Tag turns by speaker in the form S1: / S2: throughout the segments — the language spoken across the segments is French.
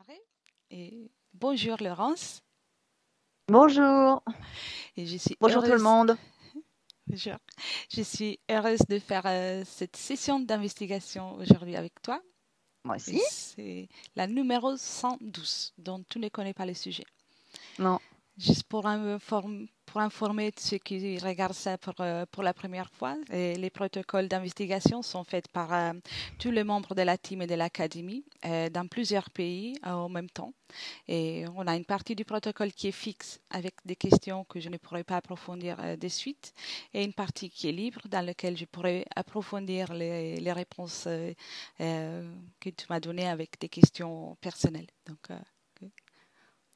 S1: démarrer. Et bonjour Laurence.
S2: Bonjour,
S1: Et je suis
S2: bonjour tout le
S1: heureuse,
S2: monde.
S1: bonjour. Je suis heureuse de faire cette session d'investigation aujourd'hui avec toi.
S2: Moi
S1: Et
S2: aussi?
S1: c'est la numéro 112, dont tu ne connais pas le sujet.
S2: Non.
S1: Juste pour informer ceux qui regardent ça pour la première fois, les protocoles d'investigation sont faits par tous les membres de la team et de l'académie dans plusieurs pays en même temps. Et on a une partie du protocole qui est fixe avec des questions que je ne pourrais pas approfondir de suite et une partie qui est libre dans laquelle je pourrais approfondir les réponses que tu m'as données avec des questions personnelles. Donc,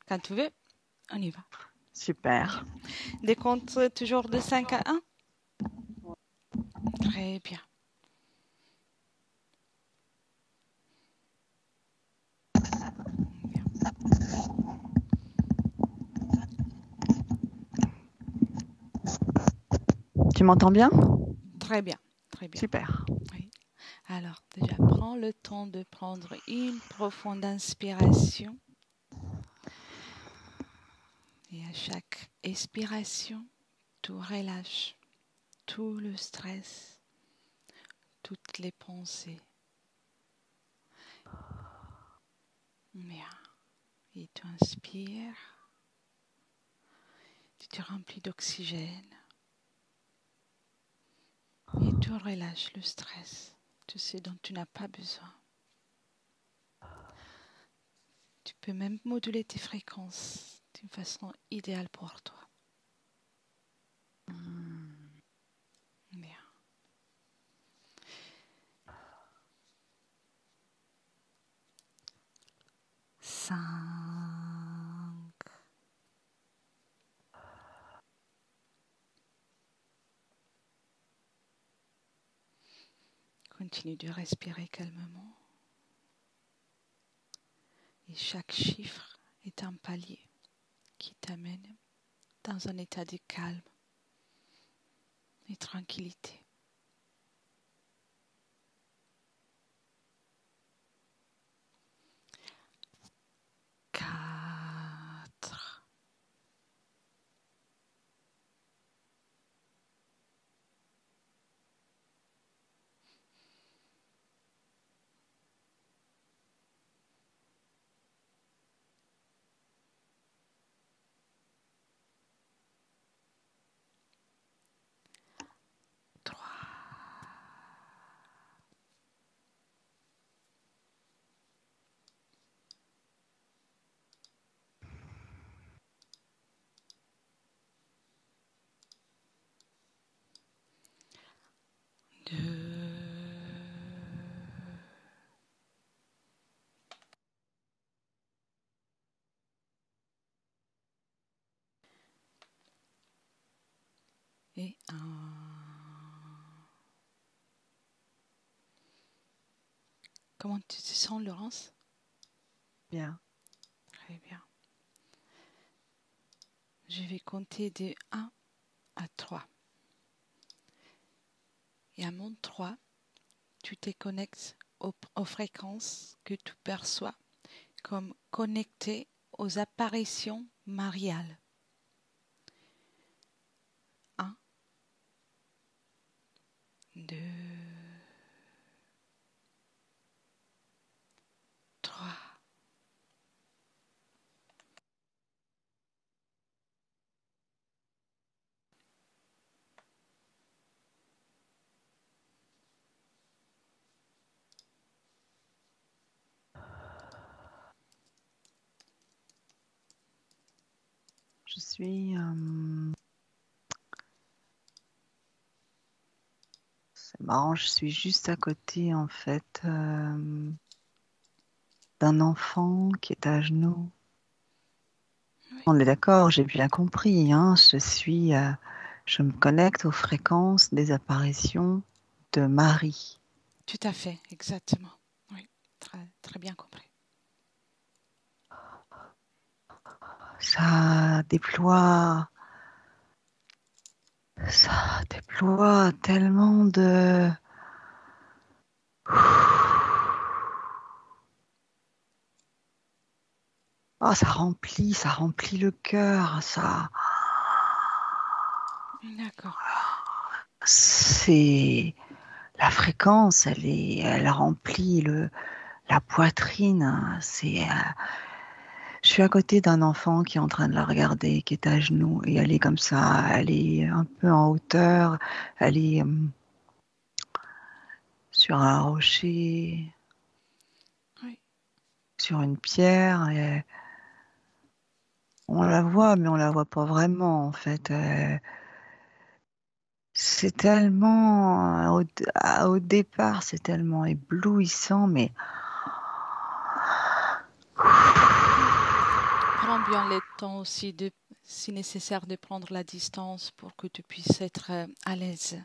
S1: quand tu veux, on y va.
S2: Super.
S1: Des comptes toujours de 5 à 1. Très bien.
S2: Tu m'entends bien?
S1: Très bien. Très bien.
S2: Super.
S1: Oui. Alors, déjà, prends le temps de prendre une profonde inspiration. Et à chaque expiration, tu relâches tout le stress, toutes les pensées. Bien. Et tu inspires, tu te remplis d'oxygène et tu relâches le stress, tout ce dont tu n'as pas besoin. Tu peux même moduler tes fréquences d'une façon idéale pour toi. Bien. 5. Continue de respirer calmement. Et chaque chiffre est un palier qui t'amène dans un état de calme et tranquillité. 4. Et 1. Comment tu te sens, Laurence?
S2: Bien.
S1: Très bien. Je vais compter de 1 à 3. Et à mon 3, tu te connectes aux fréquences que tu perçois comme connectées aux apparitions mariales. 1, 2, 3.
S2: Je suis... C'est marrant, je suis juste à côté en fait d'un enfant qui est à genoux.
S1: Oui,
S2: On est d'accord, j'ai bien compris, hein. Je me connecte aux fréquences des apparitions de Marie.
S1: tout à fait, exactement. Oui, très, très bien compris.
S2: Ça déploie tellement de... ça remplit le cœur, ça.
S1: D'accord.
S2: C'est la fréquence, elle remplit la poitrine. Je suis à côté d'un enfant qui est en train de la regarder, qui est à genoux, et elle est comme ça, elle est un peu en hauteur, elle est sur un rocher,
S1: Oui.
S2: sur une pierre, et on la voit, mais on la voit pas vraiment en fait. C'est tellement, au départ, c'est tellement éblouissant, mais
S1: Prends bien le temps aussi de, si nécessaire, de prendre la distance pour que tu puisses être à l'aise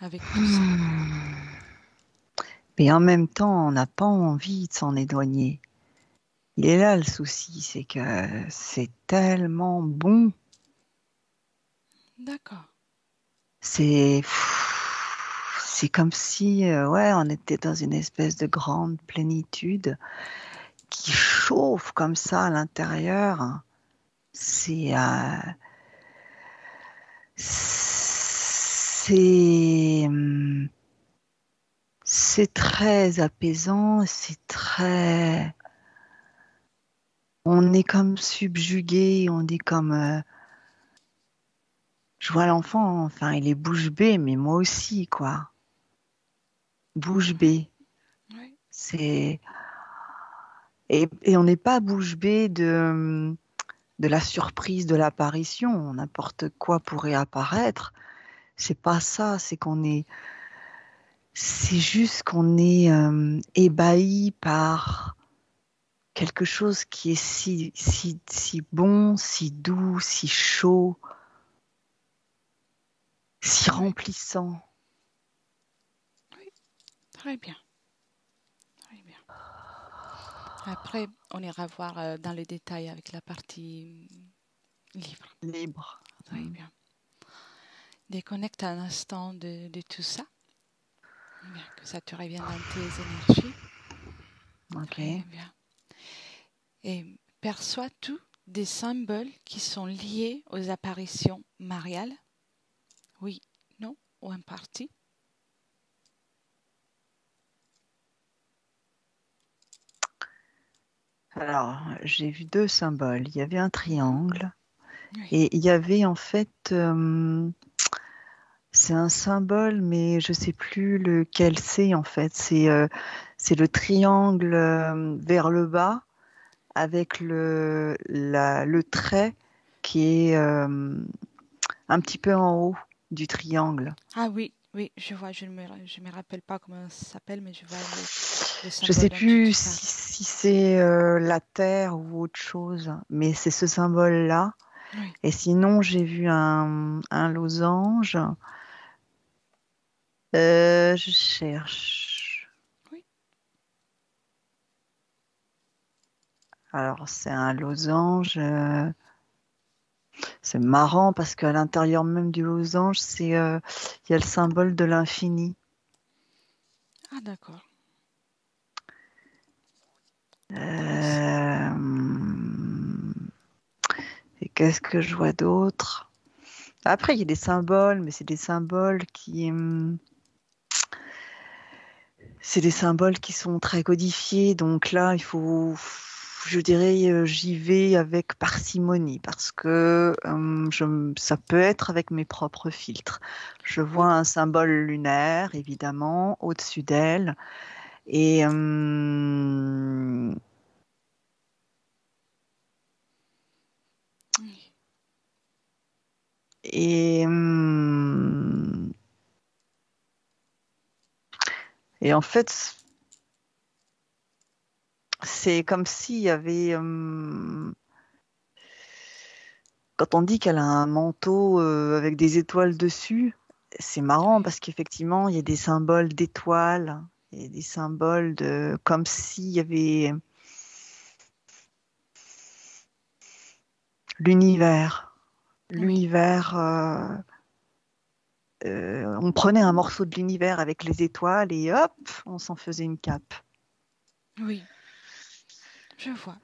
S1: avec tout ça.
S2: mais en même temps, on n'a pas envie de s'en éloigner. Il est là le souci, c'est que c'est tellement bon.
S1: D'accord.
S2: C'est c'est comme si ouais, on était dans une espèce de grande plénitude qui chauffe comme ça à l'intérieur. C'est c'est c'est très apaisant, c'est très on est comme subjugué, on est comme je vois l'enfant, enfin il est bouche bée, mais moi aussi quoi, bouche bée.
S1: Oui.
S2: C'est et on n'est pas bouche bée de la surprise de l'apparition. N'importe quoi pourrait apparaître. C'est pas ça. C'est juste qu'on est ébahi par quelque chose qui est si bon, si doux, si chaud, si
S1: Oui.
S2: remplissant.
S1: Oui. Très bien. Très bien. Après, on ira voir dans le détail avec la partie livre.
S2: Libre.
S1: Très bien. Déconnecte un instant de tout ça. Bien, que ça te revienne dans tes énergies. Très
S2: Ok.
S1: bien. Et perçois-tu des symboles qui sont liés aux apparitions mariales? Oui, non, ou en partie?
S2: Alors, j'ai vu deux symboles. Il y avait un triangle
S1: Oui.
S2: et il y avait en fait c'est un symbole, mais je sais plus lequel c'est en fait. C'est le triangle vers le bas avec le trait qui est un petit peu en haut du triangle.
S1: Ah oui, oui, je vois, je me rappelle pas comment ça s'appelle, mais je vois le
S2: Je
S1: symbole
S2: sais
S1: dont tu
S2: plus
S1: parles.
S2: si c'est la terre ou autre chose, mais c'est ce symbole-là.
S1: Oui,
S2: Et sinon, j'ai vu un losange. Je cherche.
S1: oui.
S2: Alors, c'est un losange. C'est marrant parce qu'à l'intérieur même du losange, il y a le symbole de l'infini.
S1: Ah d'accord, intéressant.
S2: Euh, et qu'est-ce que je vois d'autre? Après, il y a des symboles, mais c'est des symboles qui sont très codifiés. Donc là, je dirais, j'y vais avec parcimonie parce que ça peut être avec mes propres filtres. Je
S1: Oui,
S2: vois un symbole lunaire, évidemment, au-dessus d'elle. Et,
S1: oui,
S2: et, et en fait, c'est comme s'il y avait, quand on dit qu'elle a un manteau avec des étoiles dessus, c'est marrant
S1: oui,
S2: parce qu'effectivement, il y a des symboles d'étoiles, il y a des symboles de, comme s'il y avait l'univers.
S1: oui,
S2: L'univers, on prenait un morceau de l'univers avec les étoiles et hop, on s'en faisait une cape.
S1: oui. Je vois.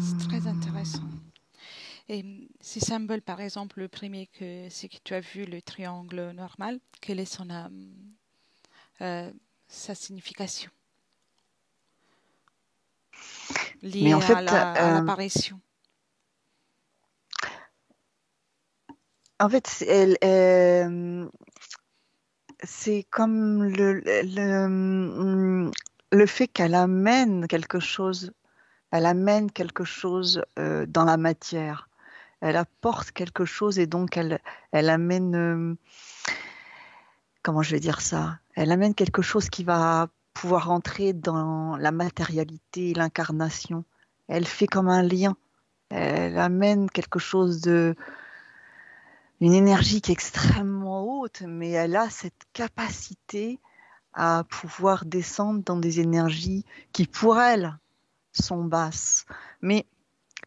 S1: C'est très intéressant.
S2: Euh,
S1: Et ces symboles, par exemple, le premier c'est que tu as vu, le triangle normal, quelle est euh, sa signification
S2: mais
S1: liée
S2: en fait,
S1: à l'apparition?
S2: en fait, c'est comme le fait qu'elle amène quelque chose. Elle amène quelque chose dans la matière. Elle apporte quelque chose et donc elle amène, comment je vais dire ça? Elle amène quelque chose qui va pouvoir entrer dans la matérialité, l'incarnation. Elle fait comme un lien. Elle amène quelque chose une énergie qui est extrêmement haute, mais elle a cette capacité à pouvoir descendre dans des énergies qui, pour elle, sont basses. Mais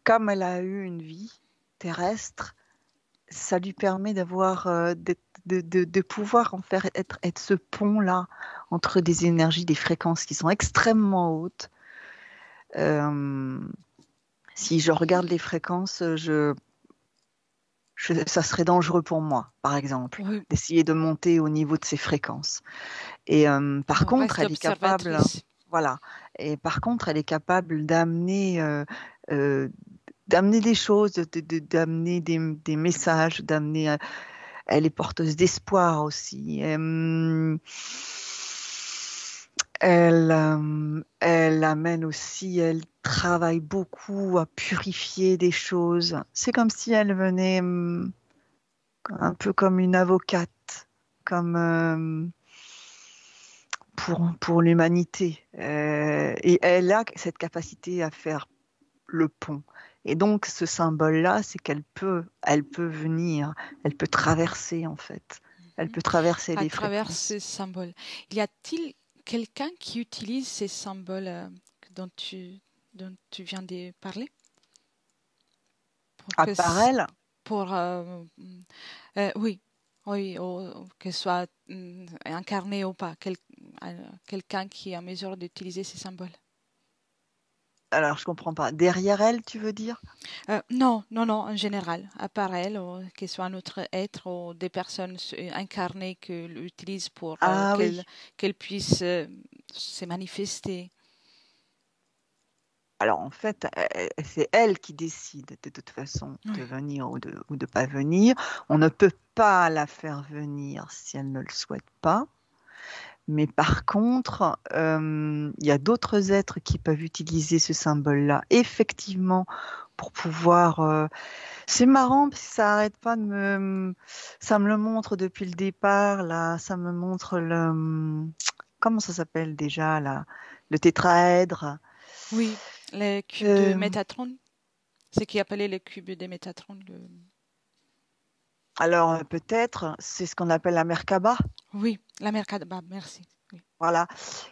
S2: comme elle a eu une vie terrestre, ça lui permet d'avoir, de pouvoir en faire être ce pont-là entre des énergies, des fréquences qui sont extrêmement hautes. Euh, si je regarde les fréquences, ça serait dangereux pour moi, par exemple,
S1: Oui,
S2: d'essayer de monter au niveau de ces fréquences. Et par
S1: on
S2: contre,
S1: reste
S2: elle est capable,
S1: observatrice.
S2: voilà. Et par contre, elle est capable euh, d'amener des choses, d'amener des messages, elle est porteuse d'espoir aussi. Elle amène aussi, elle travaille beaucoup à purifier des choses. C'est comme si elle venait un peu comme une avocate, comme pour l'humanité. Et elle a cette capacité à faire le pont. Et donc, ce symbole-là, c'est elle peut venir, elle peut traverser, en fait. Elle peut traverser
S1: À
S2: les
S1: travers
S2: fréquences.
S1: ces symboles. Y a-t-il quelqu'un qui utilise ces symboles dont tu viens de parler pour
S2: À part elle,
S1: pour oui, oui, que ce soit incarné ou pas, quelqu'un qui est en mesure d'utiliser ces symboles.
S2: alors je comprends pas. Derrière elle, tu veux dire?
S1: Non, non, non, en général, à part elle, ou que ce soit un autre être ou des personnes incarnées qui l'utilisent pour
S2: Ah oui.
S1: qu'elle puisse se manifester.
S2: Alors en fait, c'est elle qui décide de toute façon de
S1: Oui,
S2: venir ou de pas venir. On ne peut pas la faire venir si elle ne le souhaite pas. Mais par contre, il y a d'autres êtres qui peuvent utiliser ce symbole-là, effectivement, pour pouvoir. C'est marrant parce que ça arrête pas ça me le montre depuis le départ. Là, ça me montre comment ça s'appelle déjà là, le tétraèdre.
S1: oui, les cubes de
S2: Euh,
S1: Métatron, ce qui est appelé les cubes de Métatron.
S2: alors peut-être, c'est ce qu'on appelle la Merkaba.
S1: Oui, la Merkaba, bah, merci. Oui.
S2: Voilà.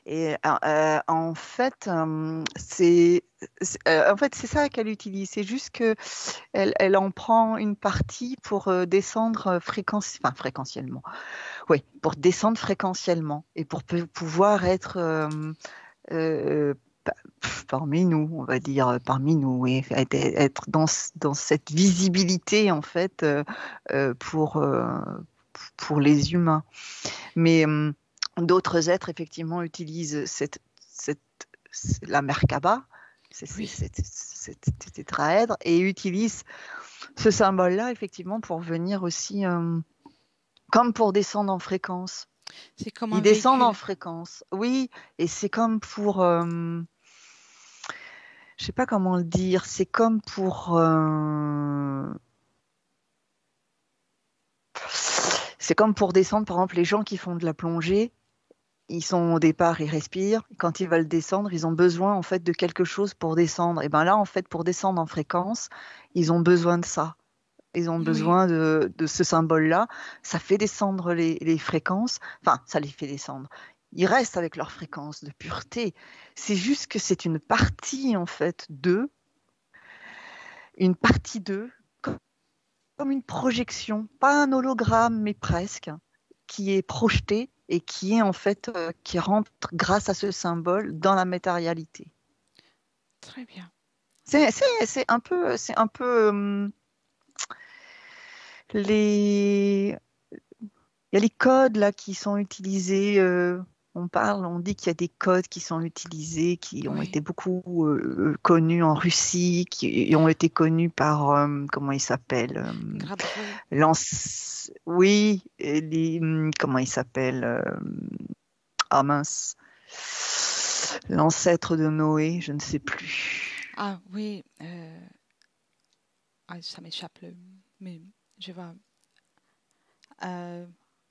S2: Et en fait, en fait, c'est ça qu'elle utilise. C'est juste que elle en prend une partie pour descendre fréquentiellement. Oui, pour descendre fréquentiellement et pour pouvoir être euh, pa- parmi nous, on va dire parmi nous, et être dans cette visibilité en fait pour pour les humains. Mais d'autres êtres, effectivement, utilisent la Merkaba,
S1: Oui,
S2: cet tétraèdre, et utilisent ce symbole-là, effectivement, pour venir aussi, comme pour descendre en fréquence.
S1: c'est comme
S2: Ils
S1: un
S2: descendent en
S1: véhicule.
S2: fréquence, oui, et c'est comme pour, je sais pas comment le dire, c'est comme pour, c'est comme pour descendre, par exemple, les gens qui font de la plongée. Ils sont au départ, ils respirent. Quand ils veulent descendre, ils ont besoin en fait de quelque chose pour descendre. Et ben là, en fait, pour descendre en fréquence, ils ont besoin de ça. Ils ont
S1: Oui,
S2: besoin de ce symbole-là. Ça fait descendre les fréquences. Enfin, ça les fait descendre. Ils restent avec leur fréquence de pureté. C'est juste que c'est une partie en fait d'eux, une partie d'eux, comme une projection, pas un hologramme, mais presque, qui est projetée et qui est en fait qui rentre grâce à ce symbole dans la matérialité.
S1: Très bien.
S2: C'est un peu les il y a les codes là qui sont utilisés. On dit qu'il y a des codes qui sont utilisés, qui ont
S1: Oui.
S2: été beaucoup connus en Russie, qui ont été connus par comment il s'appelle
S1: Grabovoi.
S2: oui, comment il s'appelle ah mince, l'ancêtre de Noé, je ne sais plus.
S1: Ah oui. Ça m'échappe mais je vois. Euh,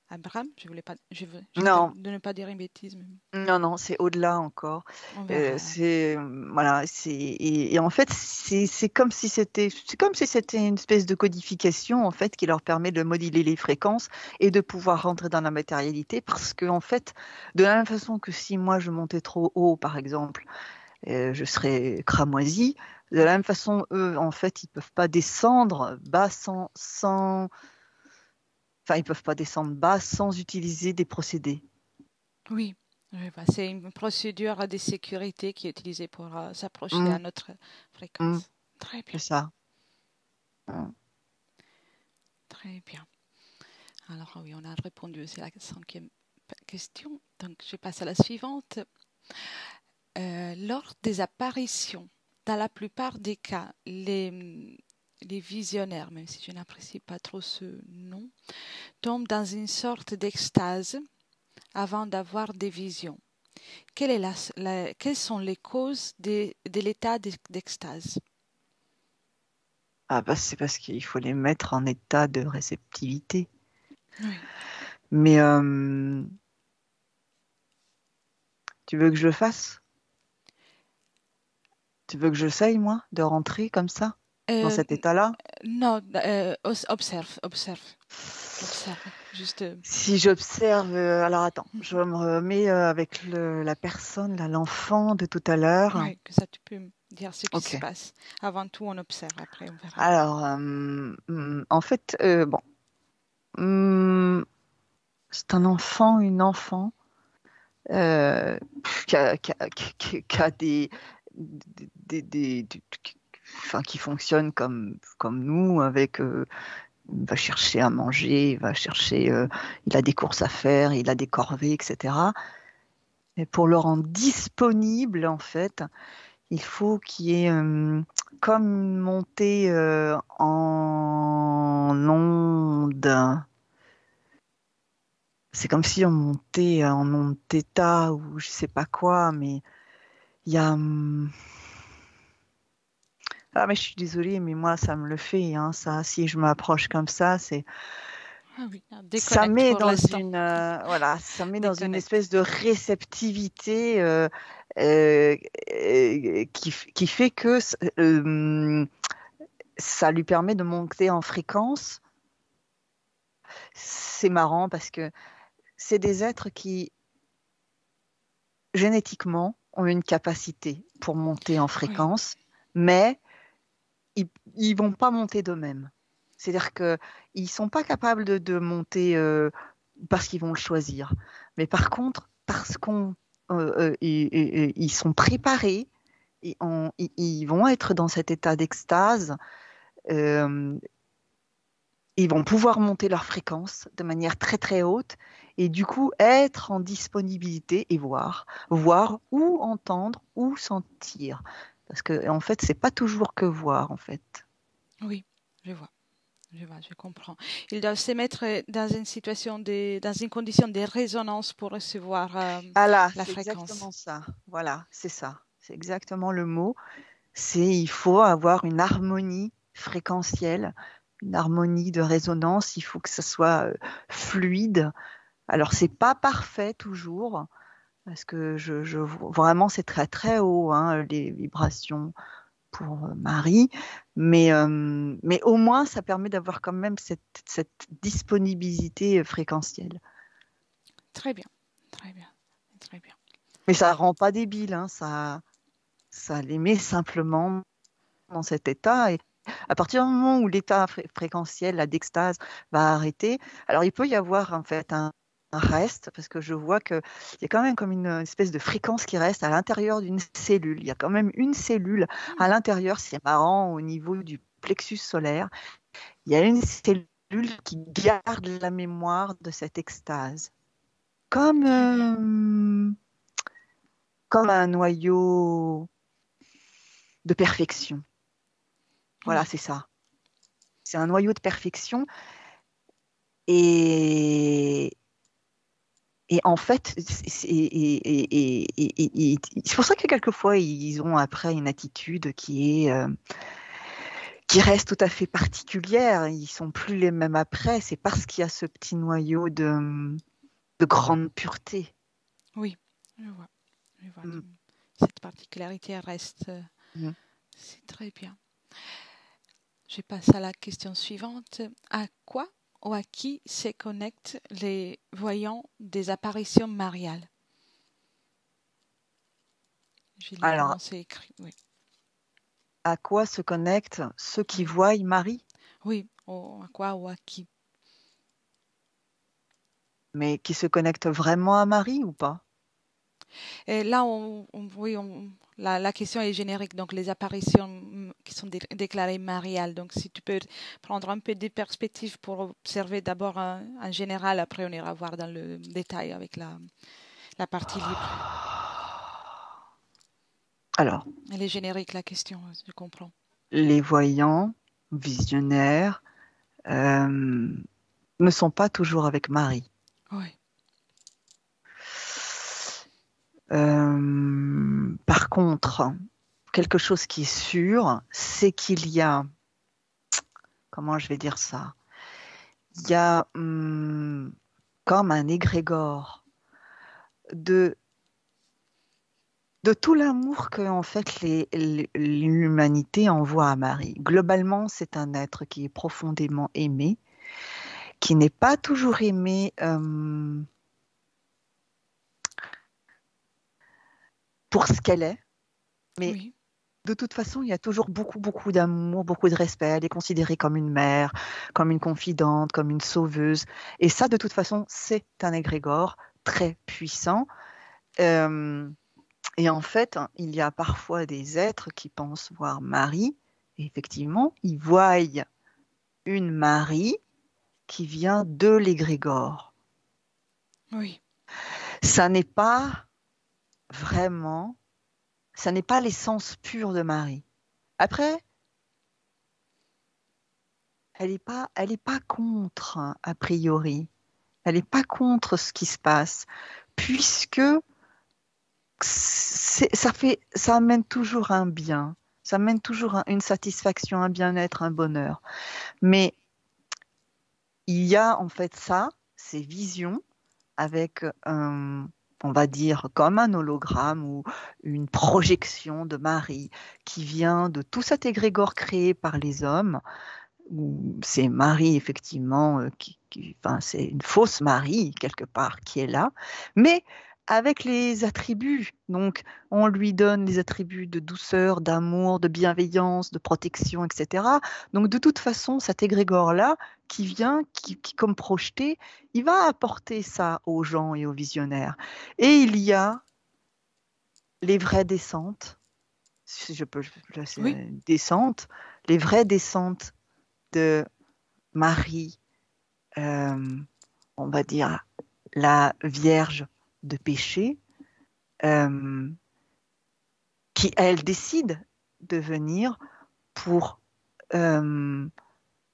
S1: Abraham, j'espère
S2: Non,
S1: de ne pas dire une bêtise, mais
S2: non, non, c'est au-delà encore.
S1: on verra alors.
S2: Voilà, et en fait c'est comme si c'était une espèce de codification en fait qui leur permet de moduler les fréquences et de pouvoir rentrer dans la matérialité parce que en fait de la même façon que si moi je montais trop haut par exemple, je serais cramoisi. De la même
S1: Oui,
S2: façon eux en fait ils peuvent pas descendre bas enfin ils peuvent pas descendre bas sans utiliser des procédés.
S1: oui, je vois. C'est une procédure de sécurité qui est utilisée pour s'approcher à
S2: Hum,
S1: notre
S2: hum,
S1: fréquence. Très
S2: c'est
S1: bien,
S2: ça. Hum.
S1: très bien. Alors oui, on a répondu aussi à la cinquième question. Donc je passe à la suivante. Lors des apparitions, dans la plupart des cas, les visionnaires, même si je n'apprécie pas trop ce nom, tombent dans une sorte d'extase avant d'avoir des visions. Quelles sont les causes de l'état d'extase?
S2: Ah bah c'est parce qu'il faut les mettre en état de réceptivité.
S1: Oui.
S2: Mais tu veux que je le fasse? Tu veux que j'essaye, moi, de rentrer comme ça, dans
S1: Euh,
S2: cet état-là?
S1: non, observe. Juste,
S2: Si j'observe, alors attends, je me remets avec la personne, là, l'enfant de tout à l'heure.
S1: oui, que ça, tu peux me dire ce qui se
S2: Ok.
S1: passe. Avant tout, on observe, après, on verra.
S2: Alors, en fait, bon, hum, c'est un enfant, une enfant euh, qui a enfin, qui fonctionne comme nous, avec, il va chercher à manger, il a des courses à faire, il a des corvées, etc. Et pour le rendre disponible, en fait, il faut qu'il y ait comme une montée en onde. C'est comme si on montait en onde θ ou je sais pas quoi, mais il y a. Ah, mais je suis désolée, mais moi, ça me le fait, hein, ça. Si je m'approche comme ça.
S1: Ah oui,
S2: Ça
S1: déconnecte
S2: met
S1: pour
S2: dans
S1: l'instant.
S2: voilà, ça met dans une
S1: Déconnecte.
S2: espèce de réceptivité qui fait que ça lui permet de monter en fréquence. C'est marrant parce que c'est des êtres qui, génétiquement, ont une capacité pour monter en
S1: Oui,
S2: fréquence, mais ils vont pas monter d'eux-mêmes. C'est-à-dire qu'ils ne sont pas capables de monter parce qu'ils vont le choisir. Mais par contre, parce ils sont préparés, ils vont être dans cet état d'extase, euh, ils vont pouvoir monter leur fréquence de manière très très haute et du coup être en disponibilité et voir ou entendre ou sentir. Parce que en fait, c'est pas toujours que voir en fait.
S1: oui, je vois. Je comprends. Ils doivent se mettre dans une dans une condition de résonance pour recevoir
S2: Ah là,
S1: la
S2: c'est
S1: fréquence.
S2: exactement ça. Voilà, c'est ça. C'est exactement le mot. Il faut avoir une harmonie fréquentielle, une harmonie de résonance. Il faut que ça soit fluide. Alors, c'est pas parfait toujours, parce que vraiment, c'est très très haut, hein, les vibrations pour Marie. Mais au moins, ça permet d'avoir quand même cette disponibilité fréquentielle.
S1: Très bien, très bien, très bien.
S2: Mais ça rend pas débile, hein, ça les met simplement dans cet état. Et à partir du moment où l'état fréquentiel, la d'extase, va arrêter, alors il peut y avoir en fait un reste, parce que je vois qu'il y a quand même comme une espèce de fréquence qui reste à l'intérieur d'une cellule. Il y a quand même une cellule à l'intérieur, c'est marrant, au niveau du plexus solaire. Il y a une cellule qui garde la mémoire de cette extase. Comme,
S1: Très bien.
S2: comme un noyau de perfection. Voilà,
S1: Oui,
S2: c'est ça. C'est un noyau de perfection. Et, et en fait, c'est pour ça que quelquefois, ils ont après une attitude qui reste tout à fait particulière. Ils sont plus les mêmes après. C'est parce qu'il y a ce petit noyau de grande pureté.
S1: oui, je vois. Je vois.
S2: Mm.
S1: Cette particularité reste.
S2: Mm.
S1: C'est très bien. Je passe à la question suivante. À quoi ou à qui se connectent les voyants des apparitions mariales? Je lis comment
S2: Alors,
S1: c'est écrit. Oui,
S2: à quoi se connectent ceux qui
S1: oui,
S2: voient Marie,
S1: oui. À quoi ou à qui?
S2: mais qui se connectent vraiment à Marie ou pas?
S1: Et là, oui, la question est générique, donc les apparitions qui sont déclarées mariales. Donc, si tu peux prendre un peu des perspectives pour observer d'abord en général, après on ira voir dans le détail avec la partie libre.
S2: Alors,
S1: Elle est générique, la question, je comprends.
S2: les voyants, visionnaires, ne sont pas toujours avec Marie.
S1: Oui,
S2: Par contre, quelque chose qui est sûr, c'est qu'il y a, comment je vais dire ça, il y a comme un égrégore de, de tout l'amour que en fait l'humanité envoie à Marie. Globalement, c'est un être qui est profondément aimé, qui n'est pas toujours aimé pour ce qu'elle est, mais
S1: oui,
S2: de toute façon, il y a toujours beaucoup, beaucoup d'amour, beaucoup de respect. Elle est considérée comme une mère, comme une confidente, comme une sauveuse. Et ça, de toute façon, c'est un égrégore très puissant. Euh, et en fait, il y a parfois des êtres qui pensent voir Marie. Et effectivement, ils voient une Marie qui vient de l'égrégore.
S1: oui,
S2: Ça n'est pas vraiment, ça n'est pas l'essence pure de Marie. Après, elle est pas contre, hein, a priori. Elle n'est pas contre ce qui se passe, puisque ça amène toujours un bien, ça amène toujours une satisfaction, un bien-être, un bonheur. Mais il y a en fait ça, ces visions avec on va dire comme un hologramme ou une projection de Marie qui vient de tout cet égrégore créé par les hommes où c'est Marie, effectivement, enfin, c'est une fausse Marie, quelque part, qui est là, mais avec les attributs. Donc, on lui donne les attributs de douceur, d'amour, de bienveillance, de protection, etc. Donc, de toute façon, cet égrégore-là, qui vient, qui comme projeté, il va apporter ça aux gens et aux visionnaires. Et il y a les vraies descentes, si je peux, là, c'est
S1: oui,
S2: une descente, les vraies descentes de Marie, euh, on va dire la Vierge de péché, euh, qui elle décide de venir pour une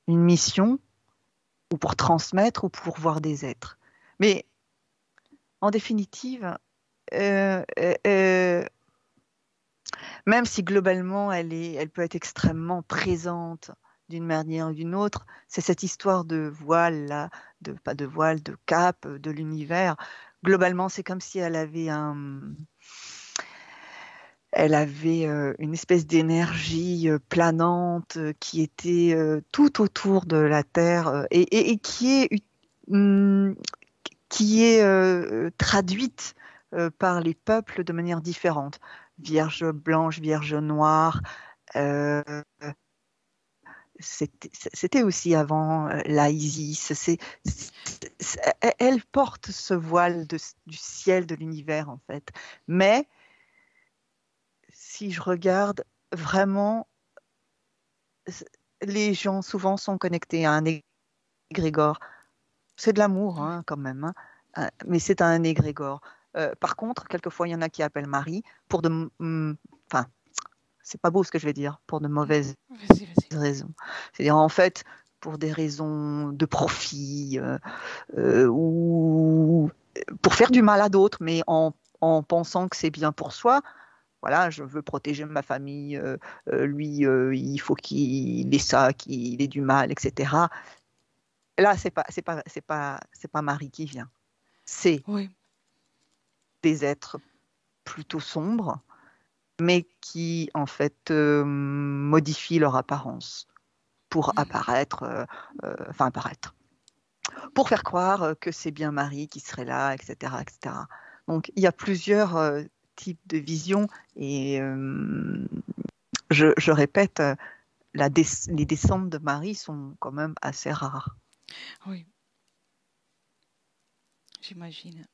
S2: mission ou pour transmettre ou pour voir des êtres. Mais en définitive, euh, euh, euh, même si globalement elle peut être extrêmement présente d'une manière ou d'une autre, c'est cette histoire de voile là, pas de voile, de cape, de l'univers. Globalement, c'est comme si elle avait une espèce d'énergie planante qui était tout autour de la Terre et hum, qui est traduite par les peuples de manière différente. Vierge blanche, vierge noire, euh, c'était aussi avant la Isis. Elle porte ce voile du ciel, de l'univers, en fait. Mais si je regarde vraiment, les gens souvent sont connectés à un égrégore. C'est de l'amour,
S1: Oui,
S2: hein, quand même, hein. Mais c'est un égrégore. Par contre, quelquefois, il y en a qui appellent Marie pour enfin, c'est pas beau ce que je vais dire, pour de mauvaises
S1: vas-y, vas-y.
S2: raisons. C'est-à-dire, en fait, pour des raisons de profit, ou pour faire du mal à d'autres, mais en pensant que c'est bien pour soi. Voilà, je veux protéger ma famille, lui, il faut qu'il ait ça, qu'il ait du mal, etc. Là, c'est pas Marie qui vient. C'est
S1: Oui,
S2: des êtres plutôt sombres, mais qui, en fait, modifient leur apparence pour apparaître, enfin apparaître, pour faire croire que c'est bien Marie qui serait là, etc., etc. Donc, il y a plusieurs types de visions et je répète, les descentes de Marie sont quand même assez rares.
S1: oui, j'imagine.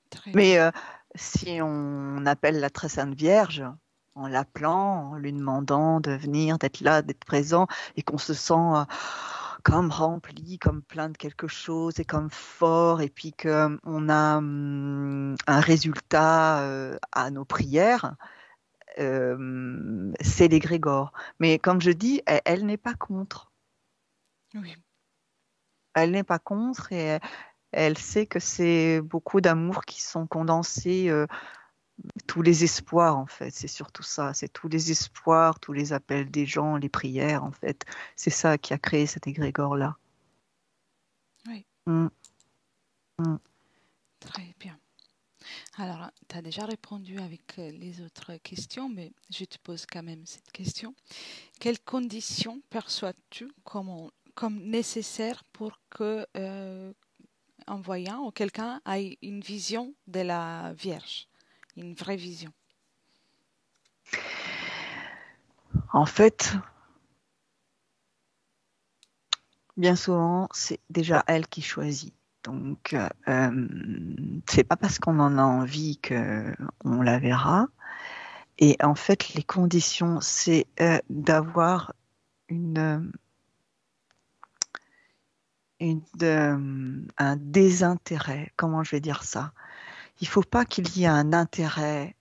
S1: Très
S2: Mais
S1: bien.
S2: si on appelle la très sainte Vierge, en l'appelant, en lui demandant de venir, d'être là, d'être présent, et qu'on se sent comme rempli, comme plein de quelque chose, et comme fort, et puis qu'on a un résultat à nos prières, c'est l'égrégore. Mais comme je dis, elle n'est pas contre.
S1: Oui,
S2: Elle n'est pas contre et elle sait que c'est beaucoup d'amour qui sont condensés, tous les espoirs en fait, c'est surtout ça, c'est tous les espoirs, tous les appels des gens, les prières en fait, c'est ça qui a créé cet égrégore-là.
S1: oui,
S2: Mm, mm.
S1: très bien. Alors, tu as déjà répondu avec les autres questions, mais je te pose quand même cette question. Quelles conditions perçois-tu comme nécessaires pour que un voyant ou quelqu'un ait une vision de la Vierge, une vraie vision?
S2: En fait, bien souvent, c'est déjà elle qui choisit. Donc, c'est pas parce qu'on en a envie que on la verra. Et en fait, les conditions, c'est d'avoir une, un désintérêt. Comment je vais dire ça? Il faut pas qu'il y ait un intérêt,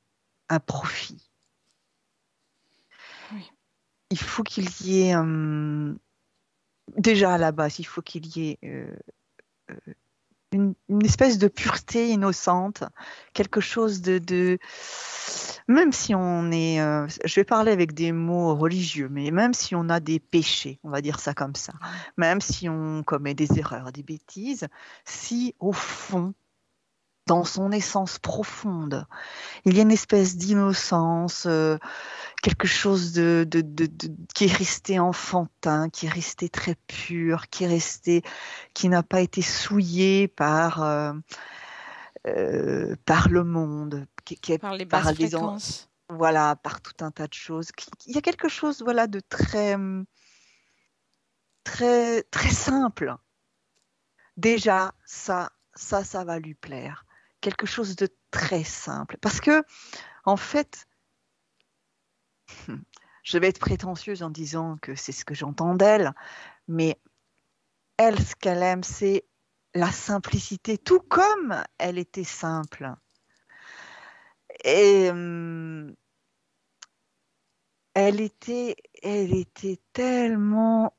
S2: un profit.
S1: Oui,
S2: Il faut qu'il y ait, déjà à la base, il faut qu'il y ait une espèce de pureté innocente, quelque chose même si on est, je vais parler avec des mots religieux, mais même si on a des péchés, on va dire ça comme ça,
S1: oui,
S2: même si on commet des erreurs, des bêtises, si au fond, dans son essence profonde, il y a une espèce d'innocence, quelque chose qui est resté enfantin, qui est resté très pur, qui n'a pas été souillé par le monde,
S1: par les
S2: par
S1: basses fréquences.
S2: voilà, par tout un tas de choses. Il y a quelque chose, voilà, de très, très, très simple. Déjà, ça va lui plaire. Quelque chose de très simple. Parce que, en fait, je vais être prétentieuse en disant que c'est ce que j'entends d'elle, mais elle, ce qu'elle aime, c'est la simplicité, tout comme elle était simple. Et elle était tellement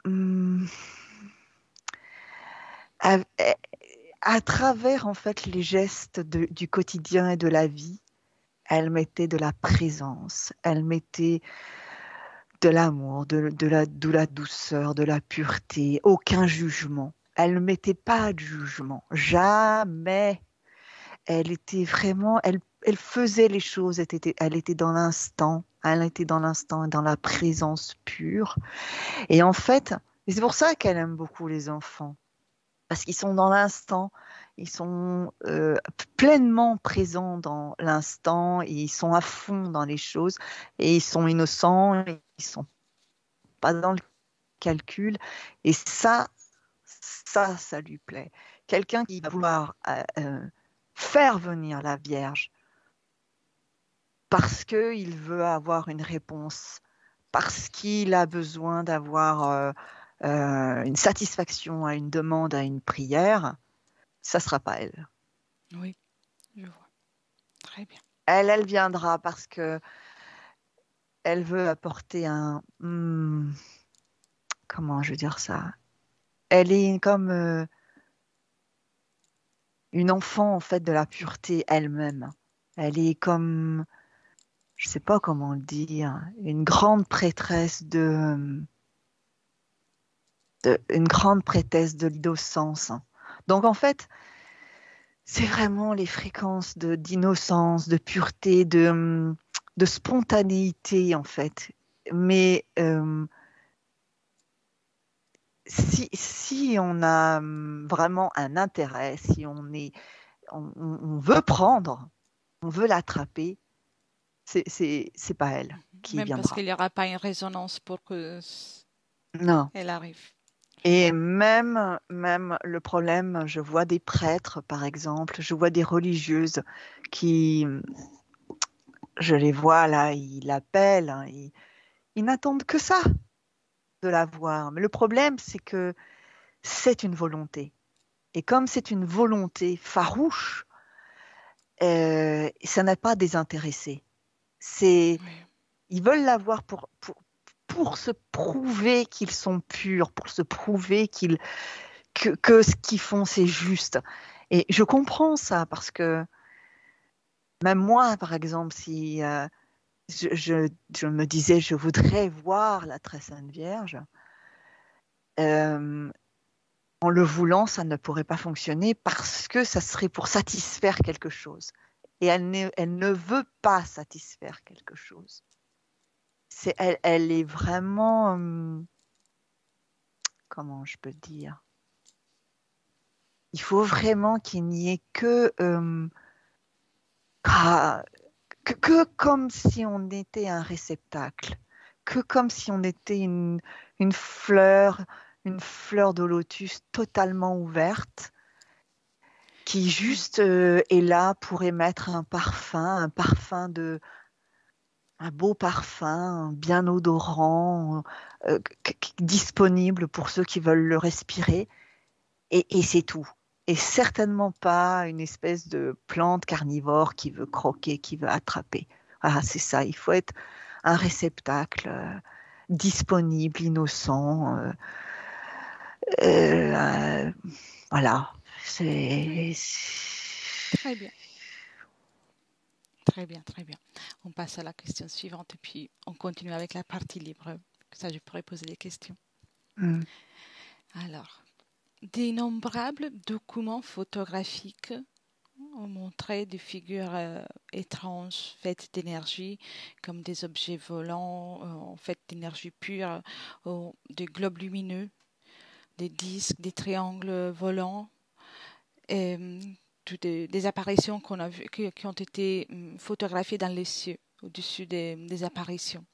S2: à, à travers en fait les gestes du quotidien et de la vie, elle mettait de la présence, elle mettait de l'amour, de la douceur, de la pureté, aucun jugement. Elle ne mettait pas de jugement, jamais. Elle était vraiment, elle faisait les choses, elle était dans l'instant, elle était dans l'instant, dans la présence pure. Et en fait, et c'est pour ça qu'elle aime beaucoup les enfants, parce qu'ils sont dans l'instant, ils sont pleinement présents dans l'instant, et ils sont à fond dans les choses, et ils sont innocents, ils sont pas dans le calcul. Et ça lui plaît. Quelqu'un qui va vouloir faire venir la Vierge parce qu'il veut avoir une réponse, parce qu'il a besoin d'avoir une satisfaction à une demande, à une prière, ça ne sera pas elle.
S1: Oui, je vois. Très bien.
S2: Elle viendra parce que elle veut apporter comment je veux dire ça? Elle est comme une enfant en fait de la pureté elle-même. Elle est comme, je sais pas comment le dire, une grande prêtresse une grande prêtresse de l'innocence. Donc en fait, c'est vraiment les fréquences d'innocence, de pureté, de spontanéité en fait. Mais si on a vraiment un intérêt, si on veut prendre, on veut l'attraper, c'est pas elle qui
S1: Même parce
S2: viendra.
S1: qu'il n'y aura pas une résonance pour que
S2: Non.
S1: elle arrive.
S2: Et même le problème, je vois des prêtres, par exemple, je vois des religieuses qui, je les vois là, ils l'appellent, hein, ils n'attendent que ça de la voir. Mais le problème, c'est que c'est une volonté. Et comme c'est une volonté farouche, ça n'a pas désintéressé.
S1: Oui.
S2: Ils veulent l'avoir pour se prouver qu'ils sont purs, pour se prouver que ce qu'ils font, c'est juste. Et je comprends ça parce que même moi, par exemple, si je me disais, je voudrais voir la très sainte Vierge, euh, en le voulant, ça ne pourrait pas fonctionner parce que ça serait pour satisfaire quelque chose. Et elle ne veut pas satisfaire quelque chose. Elle est vraiment, comment je peux dire, il faut vraiment qu'il n'y ait que comme si on était un réceptacle, que comme si on était une fleur, une fleur de lotus totalement ouverte, qui juste est là pour émettre un beau parfum, bien odorant, disponible pour ceux qui veulent le respirer, et c'est tout. Et certainement pas une espèce de plante carnivore qui veut croquer, qui veut attraper. Ah, c'est ça, il faut être un réceptacle disponible, innocent. Euh, voilà.
S1: Oui.
S2: C'est...
S1: Très bien. Très bien, très bien. On passe à la question suivante et puis on continue avec la partie libre. Ça, je pourrais poser des questions.
S2: Hmm.
S1: Alors, d'innombrables documents photographiques ont montré des figures étranges faites d'énergie, comme des objets volants en fait d'énergie pure, des globes lumineux, des disques, des triangles volants, et toutes des apparitions qu'on a vues, qui ont été photographiées dans les cieux, au-dessus des apparitions.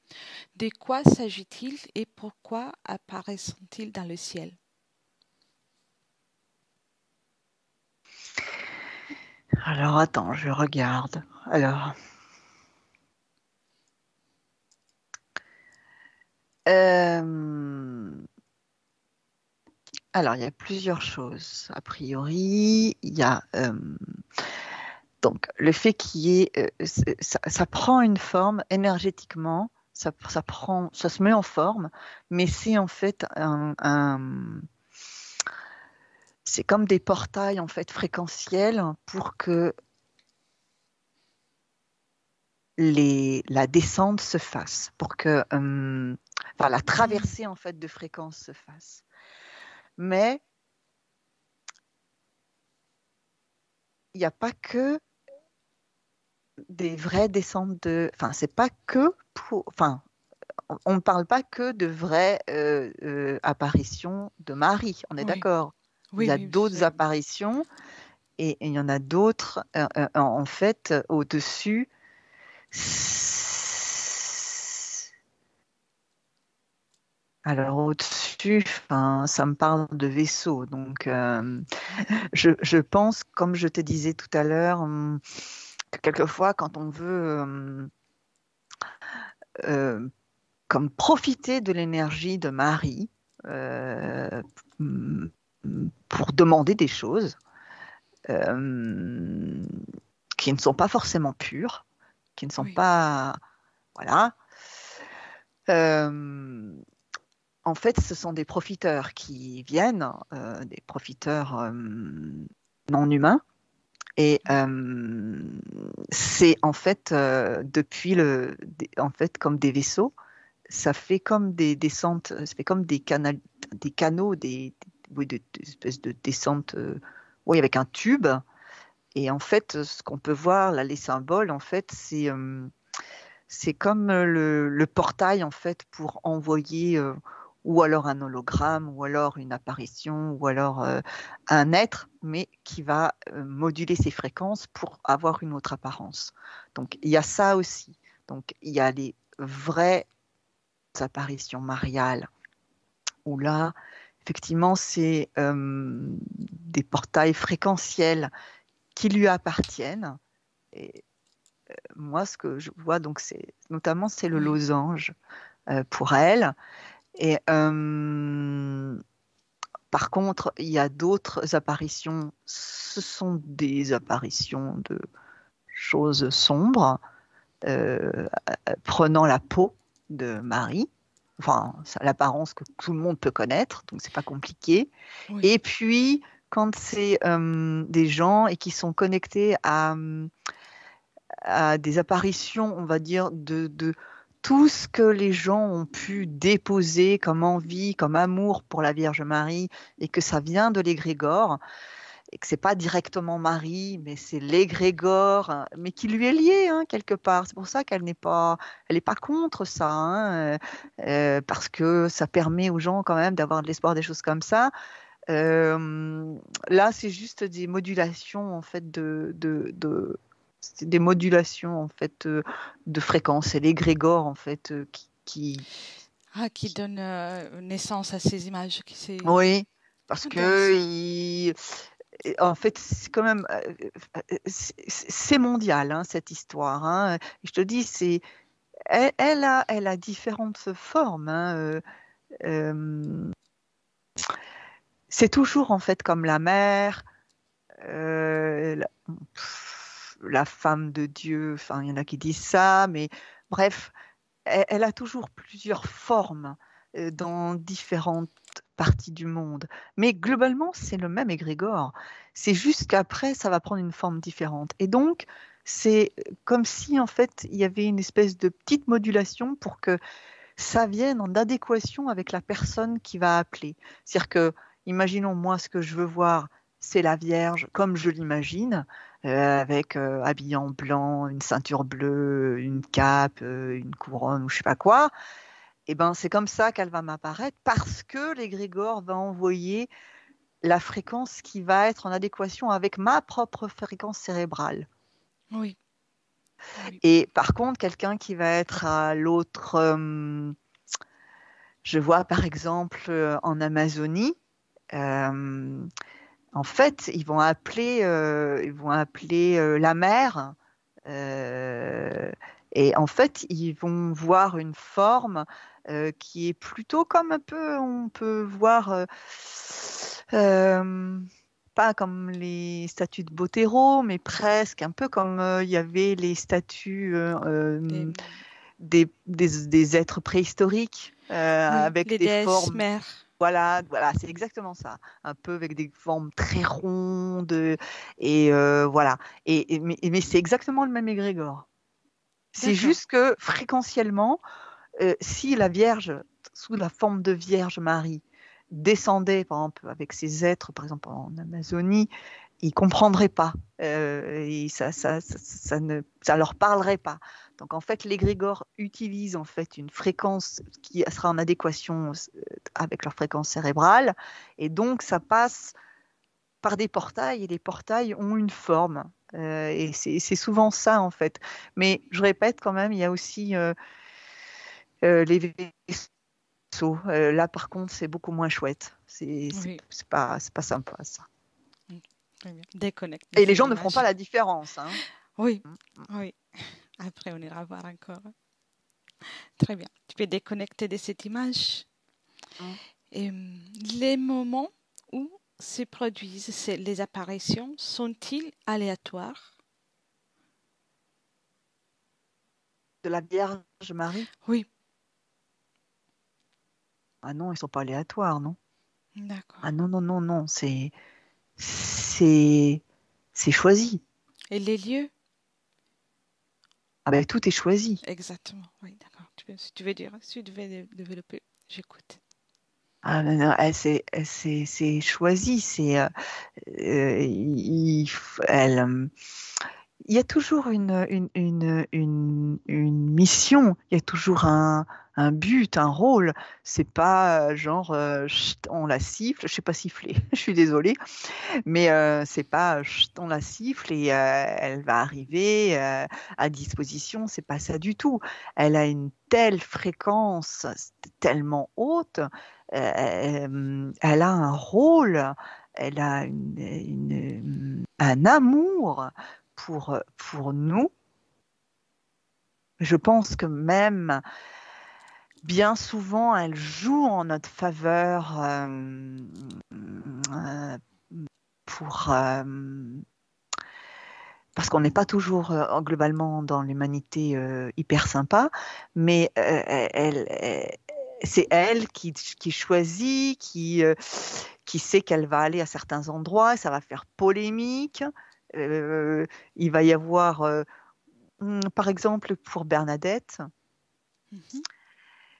S1: De quoi s'agit-il et pourquoi apparaissent-ils dans le ciel?
S2: Alors attends, je regarde. Euh, alors, il y a plusieurs choses. A priori, il y a donc le fait qu'il y ait, ça prend une forme énergétiquement, ça se met en forme, mais c'est en fait c'est comme des portails en fait fréquentiels pour que la descente se fasse, pour que enfin, la traversée en fait de fréquences se fasse. Mais il n'y a pas que des vraies descentes enfin, c'est pas que enfin, on ne parle pas que de vraies apparitions de Marie, on est
S1: Oui,
S2: d'accord. Il
S1: oui,
S2: y a
S1: oui,
S2: d'autres apparitions et il y en a d'autres en fait au-dessus. Alors au-dessus, dessus, enfin, ça me parle de vaisseau. Donc, je pense, comme je te disais tout à l'heure, que quelquefois, quand on veut euh, comme profiter de l'énergie de Marie euh, pour demander des choses euh, qui ne sont pas forcément pures, qui ne sont
S1: Oui,
S2: pas... Voilà. Euh, En fait, ce sont des profiteurs qui viennent, des profiteurs non humains. Et
S1: oui,
S2: c'est en fait en fait comme des vaisseaux. Ça fait comme des descentes, ça fait comme des canaux, oui, des espèces de descentes, oui, avec un tube. Et en fait, ce qu'on peut voir là, les symboles, en fait, c'est comme le portail en fait pour envoyer ou alors un hologramme, ou alors une apparition, ou alors un être, mais qui va moduler ses fréquences pour avoir une autre apparence. Donc il y a ça aussi. Donc il y a les vraies apparitions mariales, où là, effectivement, c'est des portails fréquentiels qui lui appartiennent. Et moi, ce que je vois, donc, c'est le
S1: oui.
S2: losange pour elle. Et par contre, il y a d'autres apparitions. Ce sont des apparitions de choses sombres, euh, prenant la peau de Marie. Enfin, ça a l'apparence que tout le monde peut connaître, donc c'est pas compliqué.
S1: Oui.
S2: Et puis, quand c'est des gens et qui sont connectés à des apparitions, on va dire, de tout ce que les gens ont pu déposer comme envie, comme amour pour la Vierge Marie, et que ça vient de l'égrégore, et que c'est pas directement Marie, mais c'est l'égrégore, hein, mais qui lui est lié hein, quelque part. C'est pour ça qu'elle elle n'est pas contre ça, hein, parce que ça permet aux gens quand même d'avoir de l'espoir des choses comme ça. Là, c'est juste des modulations en fait c'est des modulations en fait de fréquence. C'est l'égrégore en fait
S1: Ah, qui donne naissance à ces images.
S2: oui, parce que
S1: Intéressant.
S2: en fait c'est quand même c'est mondial hein, cette histoire. Hein. Et je te dis elle a différentes formes. Hein. Euh, c'est toujours en fait comme la mère. euh, la, la femme de Dieu, enfin, il y en a qui disent ça, mais bref, elle a toujours plusieurs formes dans différentes parties du monde. Mais globalement, c'est le même égrégore. C'est juste qu'après, ça va prendre une forme différente. Et donc, c'est comme si, en fait, il y avait une espèce de petite modulation pour que ça vienne en adéquation avec la personne qui va appeler. C'est-à-dire que, imaginons moi ce que je veux voir, c'est la Vierge comme je l'imagine, avec habillée en blanc, une ceinture bleue, une cape, une couronne ou je sais pas quoi. Et ben c'est comme ça qu'elle va m'apparaître parce que l'égrégore va envoyer la fréquence qui va être en adéquation avec ma propre fréquence cérébrale.
S1: Oui, oui.
S2: Et par contre, quelqu'un qui va être à l'autre je vois par exemple en Amazonie, euh, en fait, ils vont appeler la mer, euh, et en fait, ils vont voir une forme qui est plutôt comme un peu, on peut voir, euh, pas comme les statues de Botero, mais presque un peu comme il y avait les statues
S1: Des,
S2: des êtres préhistoriques
S1: oui,
S2: avec
S1: les
S2: des
S1: déesses
S2: formes.
S1: mères.
S2: Voilà, c'est exactement ça. Un peu avec des formes très rondes et voilà. Mais c'est exactement le même égrégore. C'est
S1: D'accord.
S2: juste que fréquentiellement, si la Vierge, sous la forme de Vierge Marie, descendait, par exemple, avec ses êtres, par exemple en Amazonie, ils ne comprendraient pas. Et ça leur parlerait pas. Donc en fait, l'égrégore utilise en fait une fréquence qui sera en adéquation avec leur fréquence cérébrale, et donc ça passe par des portails, et les portails ont une forme. Et c'est souvent ça en fait. Mais je répète quand même, il y a aussi les vaisseaux Là, par contre, c'est beaucoup moins chouette.
S1: Oui.
S2: C'est pas sympa, ça.
S1: Très bien. Déconnecte de
S2: Et les
S1: ces
S2: gens ne feront pas
S1: images.
S2: la différence, hein.
S1: Oui,
S2: Mm, mm.
S1: oui. Après, on ira voir encore. Très bien. Tu peux déconnecter de cette image.
S2: Mm.
S1: Et les moments où se produisent les apparitions sont-ils aléatoires?
S2: De la Vierge Marie?
S1: Oui,
S2: Ah non, ils sont pas aléatoires, non? Ah
S1: d'accord.
S2: non, non, non, non, c'est, c'est choisi.
S1: Et les lieux?
S2: Ah ben, tout est choisi.
S1: Exactement. Oui, d'accord. Si tu veux dire, si tu devais développer, j'écoute.
S2: Ah non, non, c'est choisi. Elle, il y a toujours une mission, il y a toujours un but, un rôle. C'est pas genre chut, on la siffle, je sais pas siffler, je suis désolée, mais c'est pas chut, on la siffle et elle va arriver à disposition, c'est pas ça du tout. Elle a une telle fréquence tellement haute, elle a un rôle, elle a un amour pour nous. Je pense que même bien souvent, elle joue en notre faveur euh, pour parce qu'on n'est pas toujours globalement dans l'humanité hyper sympa, mais c'est elle qui choisit, qui sait qu'elle va aller à certains endroits, ça va faire polémique. Euh, il va y avoir, par exemple, pour Bernadette,
S1: Mhm.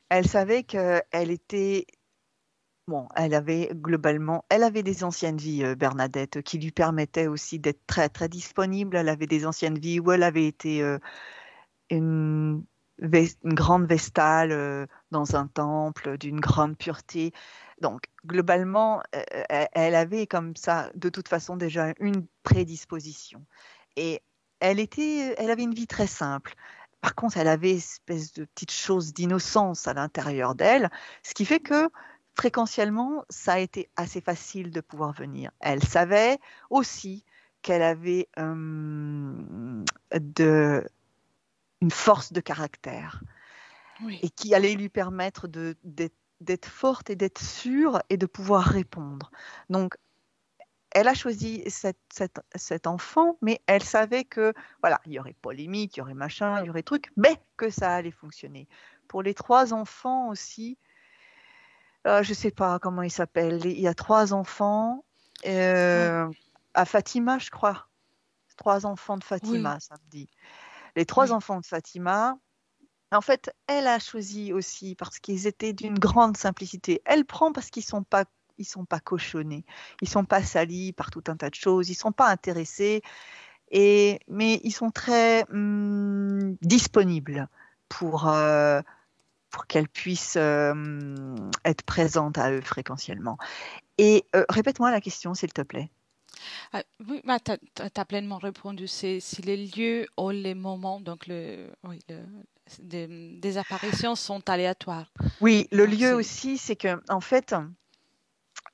S2: elle savait qu'elle était. Bon, elle avait des anciennes vies, Bernadette, qui lui permettaient aussi d'être très, très disponible. Elle avait des anciennes vies où elle avait été une, une grande vestale dans un temple d'une grande pureté. Donc, globalement, elle avait comme ça, de toute façon, déjà une prédisposition. Et elle avait une vie très simple. Par contre, elle avait une espèce de petite chose d'innocence à l'intérieur d'elle, ce qui fait que fréquentiellement, ça a été assez facile de pouvoir venir. Elle savait aussi qu'elle avait de une force de caractère
S1: Oui,
S2: et qui allait lui permettre d'être forte et d'être sûre et de pouvoir répondre. Donc, elle a choisi cet enfant, mais elle savait que, voilà, il y aurait polémique, il y aurait machin, il y aurait truc, mais que ça allait fonctionner. Pour les trois enfants aussi, je ne sais pas comment ils s'appellent, il y a trois enfants,
S1: oh,
S2: euh, à Fatima, je crois. Trois enfants de
S1: oui,
S2: Fatima, ça me dit. Les trois
S1: oui,
S2: enfants de Fatima, en fait, elle a choisi aussi parce qu'ils étaient d'une grande simplicité. Elle prend parce ils sont pas cochonnés, ils sont pas salis par tout un tas de choses, ils sont pas intéressés mais ils sont très disponibles pour pour qu'elle puisse être présente à eux fréquentiellement. Et répète-moi la question, s'il te plaît.
S1: ah, oui, bah, t'as pleinement répondu. C'est si les lieux ou les moments, donc oui, des apparitions sont aléatoires.
S2: Oui, le
S1: Donc
S2: lieu
S1: c'est,
S2: aussi, c'est que en fait,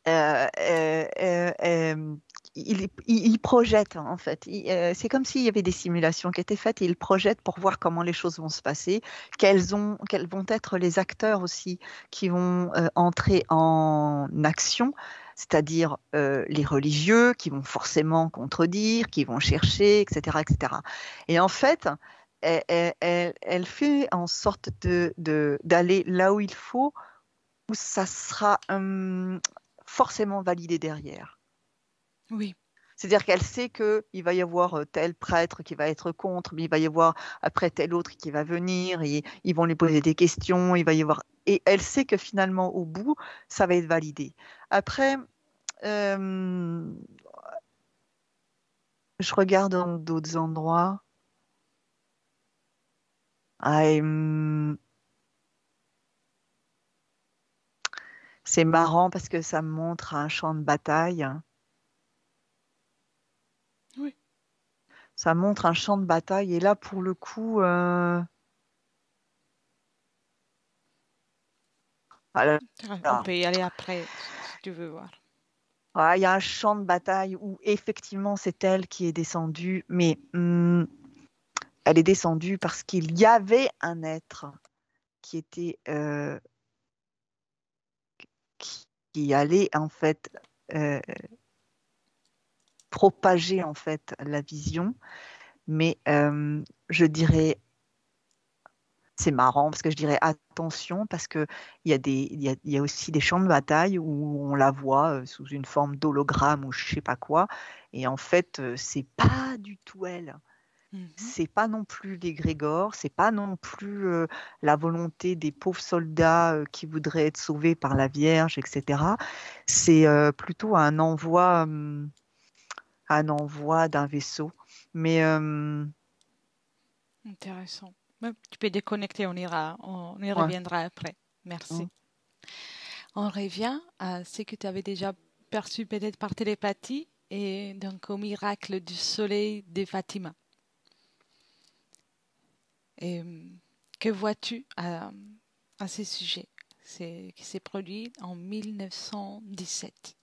S2: euh, euh, euh, euh, il projette en fait. C'est comme s'il y avait des simulations qui étaient faites et il projette pour voir comment les choses vont se passer, quels vont être les acteurs aussi qui vont entrer en action, c'est-à-dire les religieux qui vont forcément contredire, qui vont chercher, etc., etc. Et en fait, elle fait en sorte d'aller là où il faut, où ça sera forcément validé derrière.
S1: oui,
S2: C'est-à-dire qu'elle sait qu'il va y avoir tel prêtre qui va être contre, mais il va y avoir après tel autre qui va venir, et ils vont lui poser des questions, il va y avoir... Et elle sait que finalement, au bout, ça va être validé. Après, euh, je regarde dans d'autres endroits. Ah, c'est marrant parce que ça me montre un champ de bataille.
S1: oui.
S2: Ça montre un champ de bataille. Et là, pour le coup, Alors,
S1: On peut y aller après si tu veux voir.
S2: il y a un champ de bataille où effectivement c'est elle qui est descendue, mais elle est descendue parce qu'il y avait un être qui était qui allait en fait euh, propager en fait la vision, mais je dirais c'est marrant parce que je dirais attention parce que il y a aussi des champs de bataille où on la voit sous une forme d'hologramme ou je sais pas quoi, et en fait c'est pas du tout elle.
S1: Mhm.
S2: C'est pas non plus les Grégor, c'est pas non plus la volonté des pauvres soldats qui voudraient être sauvés par la Vierge, etc. C'est plutôt un envoi d'un vaisseau. Mais
S1: Intéressant. Ouais, tu peux déconnecter, on y
S2: ouais.
S1: reviendra après. Merci.
S2: Mm.
S1: On revient à ce que tu avais déjà perçu peut-être par télépathie et donc au miracle du soleil de Fatima. Et que vois-tu à ce sujet? C'est qui s'est produit en 1917.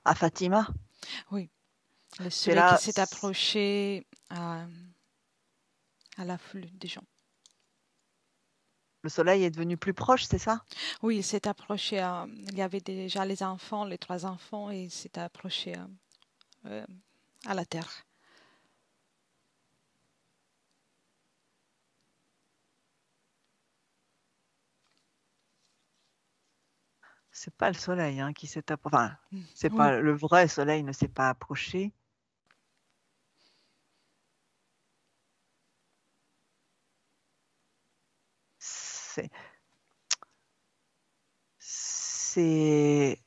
S2: À Fatima,
S1: Oui, le
S2: c'est
S1: soleil qui
S2: là,
S1: s'est approché à l'afflux des gens.
S2: le soleil est devenu plus proche, c'est ça?
S1: Oui, il s'est approché. Il y avait déjà les enfants, les trois enfants, et il s'est approché euh, à la terre.
S2: C'est pas le soleil hein, qui s'est approché. Enfin, c'est
S1: Oui,
S2: pas le vrai soleil ne s'est pas approché. C'est, c'est.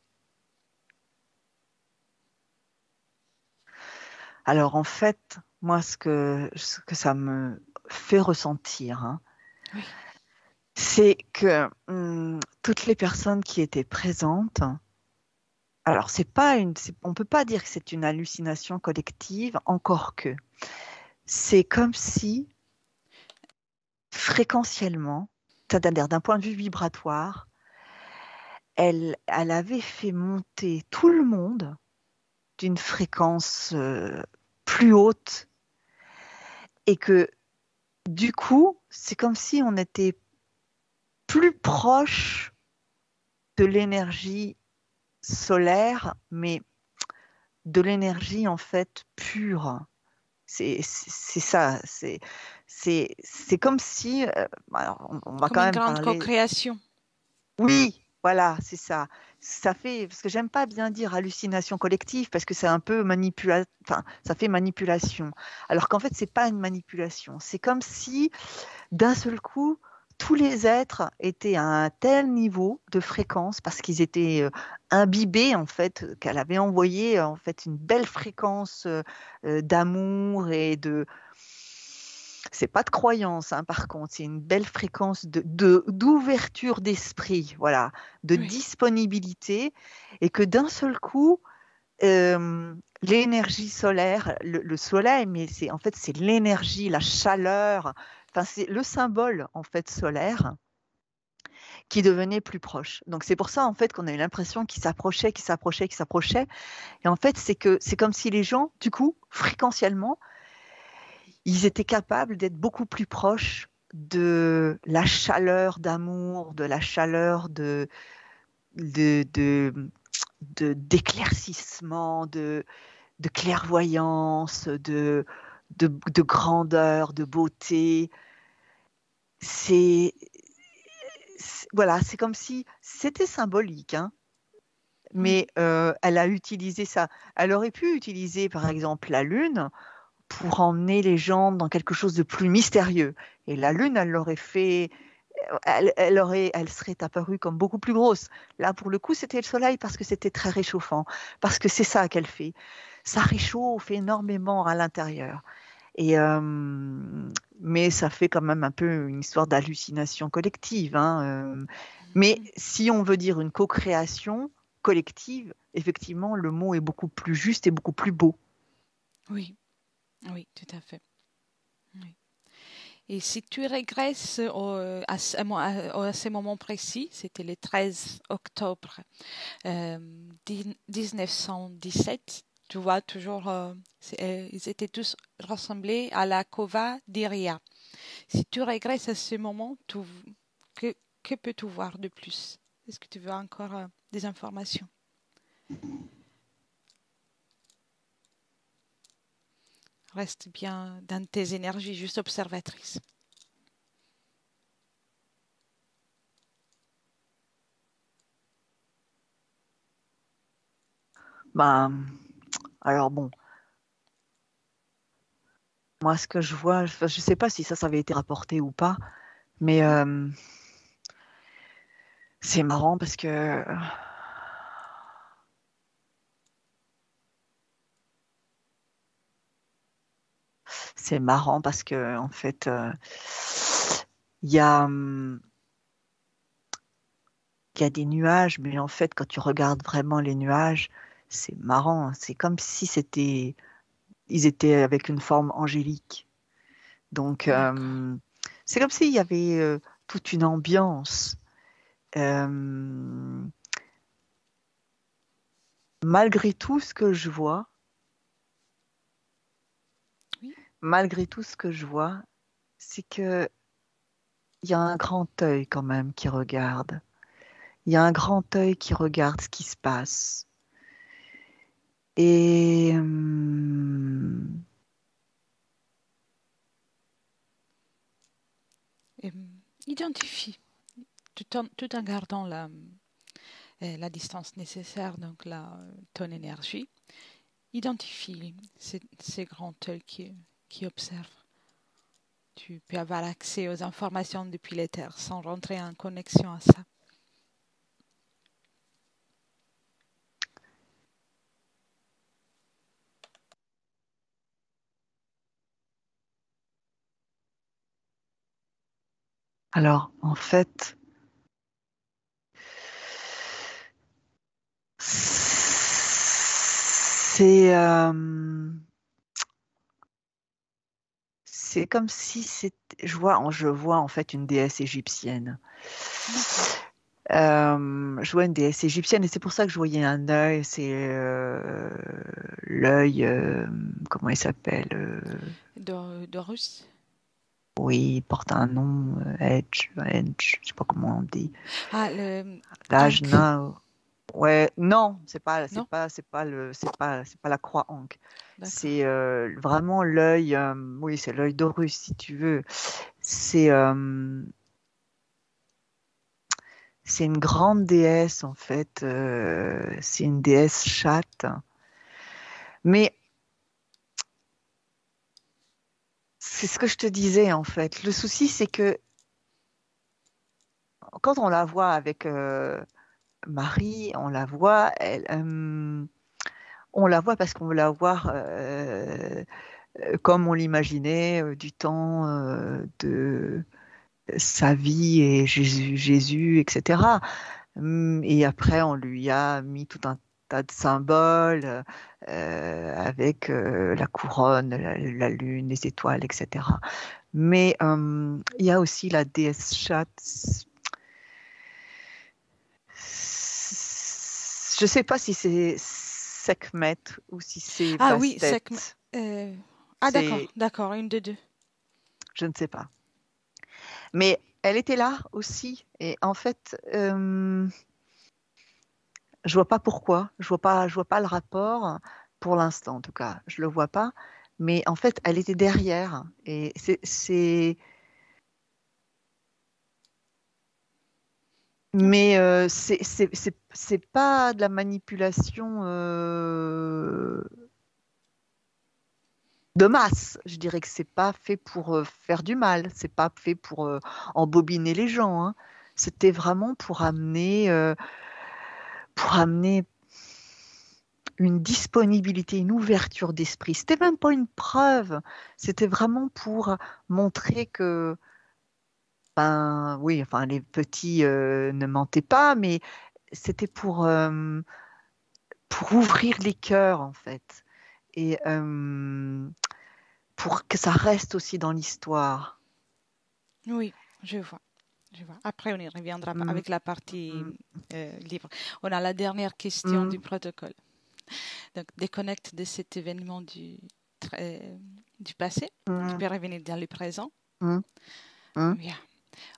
S2: Alors en fait, moi, ce que ça me fait ressentir, hein,
S1: oui,
S2: c'est que toutes les personnes qui étaient présentes, alors on peut pas dire que c'est une hallucination collective, encore que c'est comme si fréquentiellement, c'est-à-dire d'un point de vue vibratoire, elle avait fait monter tout le monde d'une fréquence plus haute et que du coup, c'est comme si on était plus proche de l'énergie solaire, mais de l'énergie en fait pure. C'est ça, c'est comme si, alors on va
S1: comme
S2: quand
S1: une
S2: même
S1: grande
S2: parler,
S1: co-création.
S2: oui, voilà, c'est ça. Ça fait, parce que j'aime pas bien dire hallucination collective parce que c'est un peu enfin, ça fait manipulation. Alors qu'en fait, c'est pas une manipulation. C'est comme si d'un seul coup, tous les êtres étaient à un tel niveau de fréquence parce qu'ils étaient imbibés en fait, qu'elle avait envoyé en fait une belle fréquence d'amour et de. C'est pas de croyance, hein, par contre, c'est une belle fréquence d'ouverture d'esprit, voilà, de
S1: Oui,
S2: disponibilité, et que d'un seul coup, l'énergie solaire, le soleil, mais c'est en fait c'est l'énergie, la chaleur, enfin c'est le symbole en fait solaire qui devenait plus proche. Donc c'est pour ça en fait qu'on a eu l'impression qu'il s'approchait, qu'il s'approchait, qu'il s'approchait. Et en fait c'est comme si les gens, du coup, fréquentiellement, ils étaient capables d'être beaucoup plus proches de la chaleur d'amour, de la chaleur de, de, d'éclaircissement, de clairvoyance, de grandeur, de beauté. C'est, voilà, c'est comme si c'était symbolique, hein,
S1: oui,
S2: mais elle a utilisé ça. Elle aurait pu utiliser, par exemple, la lune pour emmener les gens dans quelque chose de plus mystérieux. Et la lune, elle l'aurait fait, elle serait apparue comme beaucoup plus grosse. Là, pour le coup, c'était le soleil parce que c'était très réchauffant, parce que c'est ça qu'elle fait. Ça réchauffe énormément à l'intérieur. Et mais ça fait quand même un peu une histoire d'hallucination collective, hein. Mais si on veut dire une co-création collective, effectivement, le mot est beaucoup plus juste et beaucoup plus beau.
S1: oui, oui, tout à fait. Oui. Et si tu régresses à ce moment précis, c'était le 13 octobre 1917, tu vois toujours, ils étaient tous rassemblés à la Cova d'Iria. Si tu régresses à ce moment, que, que peux-tu voir de plus? Est-ce que tu veux encore des informations? Reste bien dans tes énergies, juste observatrice.
S2: Ben, alors bon, moi ce que je vois, je sais pas si ça avait été rapporté ou pas, mais c'est marrant parce que en fait, il y a, il y a des nuages, mais en fait, quand tu regardes vraiment les nuages, c'est marrant, hein. C'est comme si ils étaient avec une forme angélique. Donc,
S1: D'accord.
S2: c'est comme s'il y avait toute une ambiance. Euh, malgré tout ce que je vois,
S1: Oui.
S2: malgré tout ce que je vois, c'est que il y a un grand œil quand même qui regarde. Il y a un grand œil qui regarde ce qui se passe. Et
S1: Et, identifie, tout en gardant la distance nécessaire, donc ton énergie, identifie ces grands œils qui observent. Tu peux avoir accès aux informations depuis l'éther sans rentrer en connexion à ça.
S2: alors, en fait, c'est comme si je vois en fait une déesse égyptienne.
S1: D'accord.
S2: Je vois une déesse égyptienne et c'est pour ça que je voyais un œil. C'est l'œil, comment il s'appelle
S1: D'Horus.
S2: oui, il porte un nom, Edge, je sais pas comment on dit.
S1: Ah, le Ankh.
S2: L'Ajna. Ouais, non,
S1: Non?
S2: c'est pas la croix Ankh.
S1: D'accord.
S2: C'est vraiment l'œil, oui, c'est l'œil d'Horus si tu veux. C'est c'est une grande déesse en fait. C'est une déesse chatte. Mais c'est ce que je te disais en fait. Le souci, c'est que quand on la voit avec Marie, on la voit parce qu'on veut la voir comme on l'imaginait du temps de sa vie et Jésus, etc. Et après, on lui a mis tout un tas de symboles avec la couronne, la lune, les étoiles, etc. Mais il y a aussi la déesse chatte. Je ne sais pas si c'est Sekhmet ou si c'est
S1: Ah oui,
S2: Bastet.
S1: ah d'accord,
S2: C'est,
S1: d'accord, une de deux.
S2: je ne sais pas. Mais elle était là aussi. Et en fait, je vois pas pourquoi. Je vois pas le rapport pour l'instant, en tout cas. Je le vois pas. Mais en fait, elle était derrière. Et mais c'est pas de la manipulation de masse. Je dirais que c'est pas fait pour faire du mal. C'est pas fait pour embobiner les gens, hein. C'était vraiment pour amener une disponibilité, une ouverture d'esprit. C'était même pas une preuve, c'était vraiment pour montrer que, ben oui, enfin les petits ne mentaient pas, mais c'était pour ouvrir les cœurs en fait, et pour que ça reste aussi dans l'histoire.
S1: Oui, je vois. Je vois. Après, on y reviendra
S2: Mm,
S1: avec la partie
S2: mm,
S1: libre. On a la dernière question du
S2: mm,
S1: protocole. Donc, déconnecte de cet événement du passé. Tu
S2: mm,
S1: peux revenir dans le présent.
S2: mm, mm.
S1: Bien.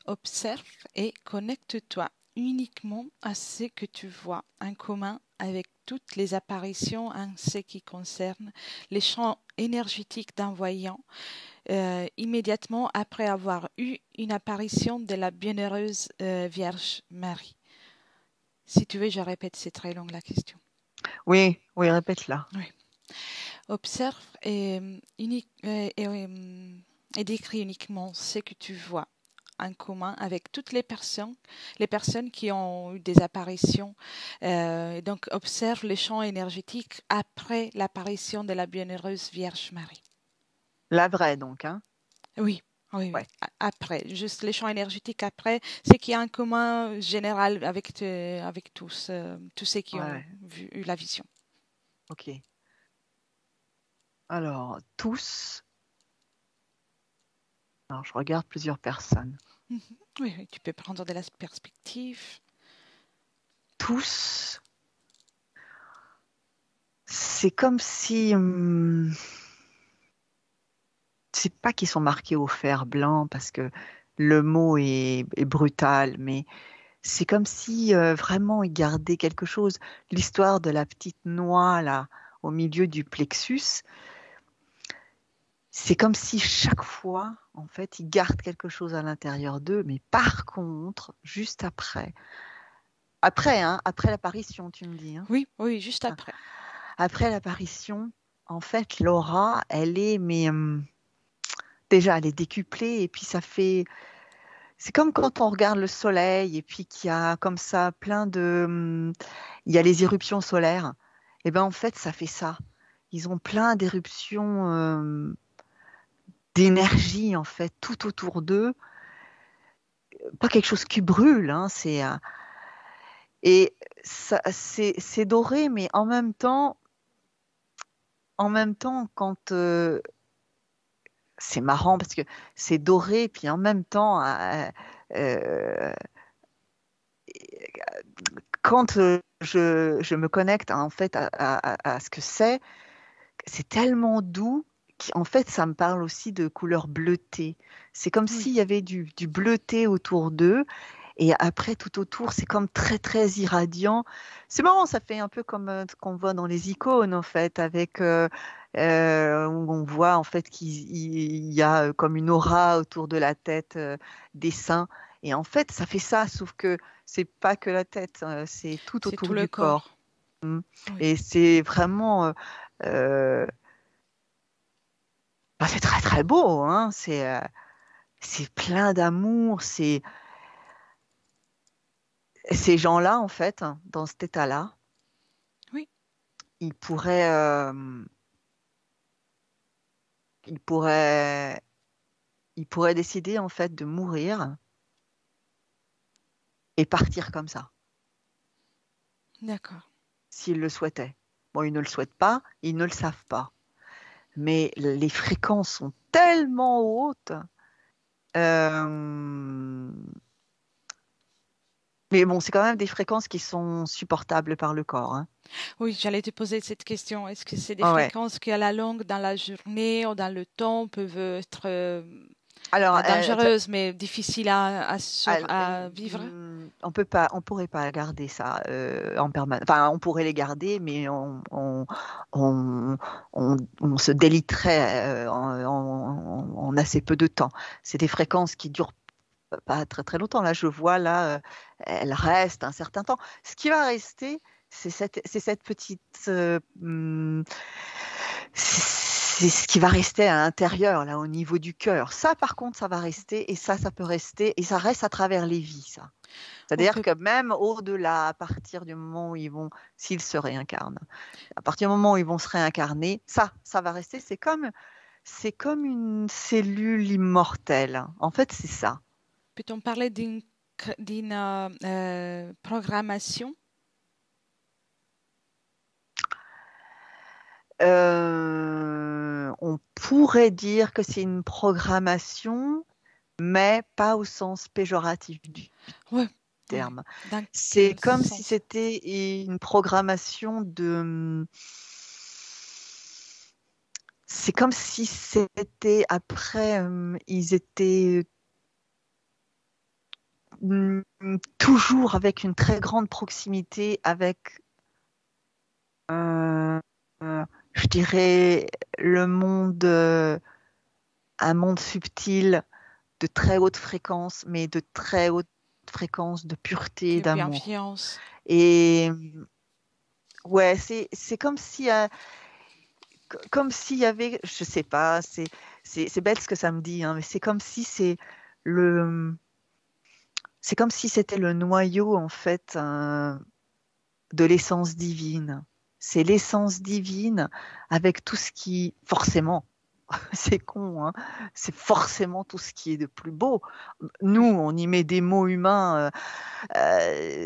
S1: Observe et connecte-toi uniquement à ce que tu vois en commun avec toutes les apparitions en ce qui concerne les champs énergétiques d'un voyant immédiatement après avoir eu une apparition de la bienheureuse Vierge Marie. Si tu veux, je répète, c'est très long la question.
S2: Oui, oui, répète-la.
S1: Oui. Observe et décris uniquement ce que tu vois en commun avec toutes les personnes qui ont eu des apparitions. Donc, observe les champs énergétiques après l'apparition de la bienheureuse Vierge Marie.
S2: La vraie, donc, hein?
S1: Oui, oui, oui.
S2: Ouais,
S1: Après, juste les champs énergétiques après, ce qui est en commun général avec tous ceux qui ont
S2: ouais,
S1: eu la vision.
S2: ok. Alors, tous, alors je regarde plusieurs personnes.
S1: Mhm. Oui, oui, tu peux prendre de la perspective.
S2: Tous, c'est comme si, c'est pas qu'ils sont marqués au fer blanc parce que le mot est brutal, mais c'est comme si vraiment ils gardaient quelque chose. L'histoire de la petite noix là au milieu du plexus, c'est comme si chaque fois, en fait, ils gardent quelque chose à l'intérieur d'eux, mais par contre, juste après, hein, après l'apparition, tu me dis, hein.
S1: Oui, oui, juste
S2: Ah,
S1: après.
S2: après l'apparition, en fait, l'aura, elle est, mais déjà, elle est décuplée, et puis ça fait, c'est comme quand on regarde le soleil, et puis qu'il y a comme ça plein de, il y a les éruptions solaires. Et ben en fait, ça fait ça. Ils ont plein d'éruptions d'énergie en fait tout autour d'eux, pas quelque chose qui brûle, hein, et ça, c'est doré, mais en même temps, quand c'est marrant parce que c'est doré, puis en même temps, euh, quand je me connecte en fait à ce que c'est tellement doux qu'en fait ça me parle aussi de couleur bleutée. C'est comme s'il
S1: Oui,
S2: y avait du bleuté autour d'eux. Et après, tout autour, c'est comme très, très irradiant. C'est marrant, ça fait un peu comme ce qu'on voit dans les icônes, en fait, avec où on voit en fait qu'il y a comme une aura autour de la tête des saints. Et en fait, ça fait ça, sauf que c'est pas que la tête, c'est tout
S1: c'est tout
S2: autour
S1: le
S2: du corps.
S1: corps.
S2: Mm.
S1: Oui,
S2: Et c'est vraiment, euh, bah, c'est très, très beau, hein. C'est plein d'amour. Ces gens-là, en fait, dans cet état-là,
S1: oui,
S2: ils pourraient, ils pourraient, ils pourraient décider en fait de mourir et partir comme ça,
S1: d'accord.
S2: s'ils le souhaitaient. Bon, ils ne le souhaitent pas, ils ne le savent pas. Mais les fréquences sont tellement hautes. euh, Mais bon, c'est quand même des fréquences qui sont supportables par le corps, hein.
S1: Oui, j'allais te poser cette question. Est-ce que c'est des
S2: Ah ouais.
S1: fréquences qui, à la longue, dans la journée ou dans le temps, peuvent être
S2: Alors,
S1: pas dangereuses, mais difficiles à vivre?
S2: on peut pas, on pourrait pas garder ça en permanence. Enfin, on pourrait les garder, mais on, on se déliterait en assez peu de temps. C'est des fréquences qui durent pas très très longtemps. Là, je vois là, elles restent un certain temps. Ce qui va rester, c'est cette petite, c'est ce qui va rester à l'intérieur, là, au niveau du cœur. Ça, par contre, ça va rester, et ça peut rester, et ça reste à travers les vies, ça.
S1: On
S2: C'est-à-dire
S1: peut,
S2: que même au-delà, à partir du moment où ils vont, s'ils se réincarnent, à partir du moment où ils vont se réincarner, ça va rester. C'est comme une cellule immortelle. En fait, c'est ça.
S1: peut-on parler d'une programmation?
S2: On pourrait dire que c'est une programmation, mais pas au sens péjoratif du
S1: Ouais, ouais.
S2: terme.
S1: Dans
S2: C'est
S1: quel
S2: comme si
S1: sens?
S2: c'était une programmation de... C'est comme si c'était après, ils étaient toujours avec une très grande proximité avec, euh, je dirais, le monde, un monde subtil de très haute fréquence, mais de très haute fréquence de pureté et
S1: Quelle
S2: d'amour.
S1: bienveillance.
S2: Et ouais, c'est comme si, comme s'il y avait, je sais pas, c'est bête ce que ça me dit, hein, mais c'est comme si le, c'est comme si c'était le noyau en fait de l'essence divine. C'est l'essence divine avec tout ce qui, forcément, c'est con, hein, c'est forcément tout ce qui est de plus beau. Nous,
S1: Oui,
S2: on y met des mots humains,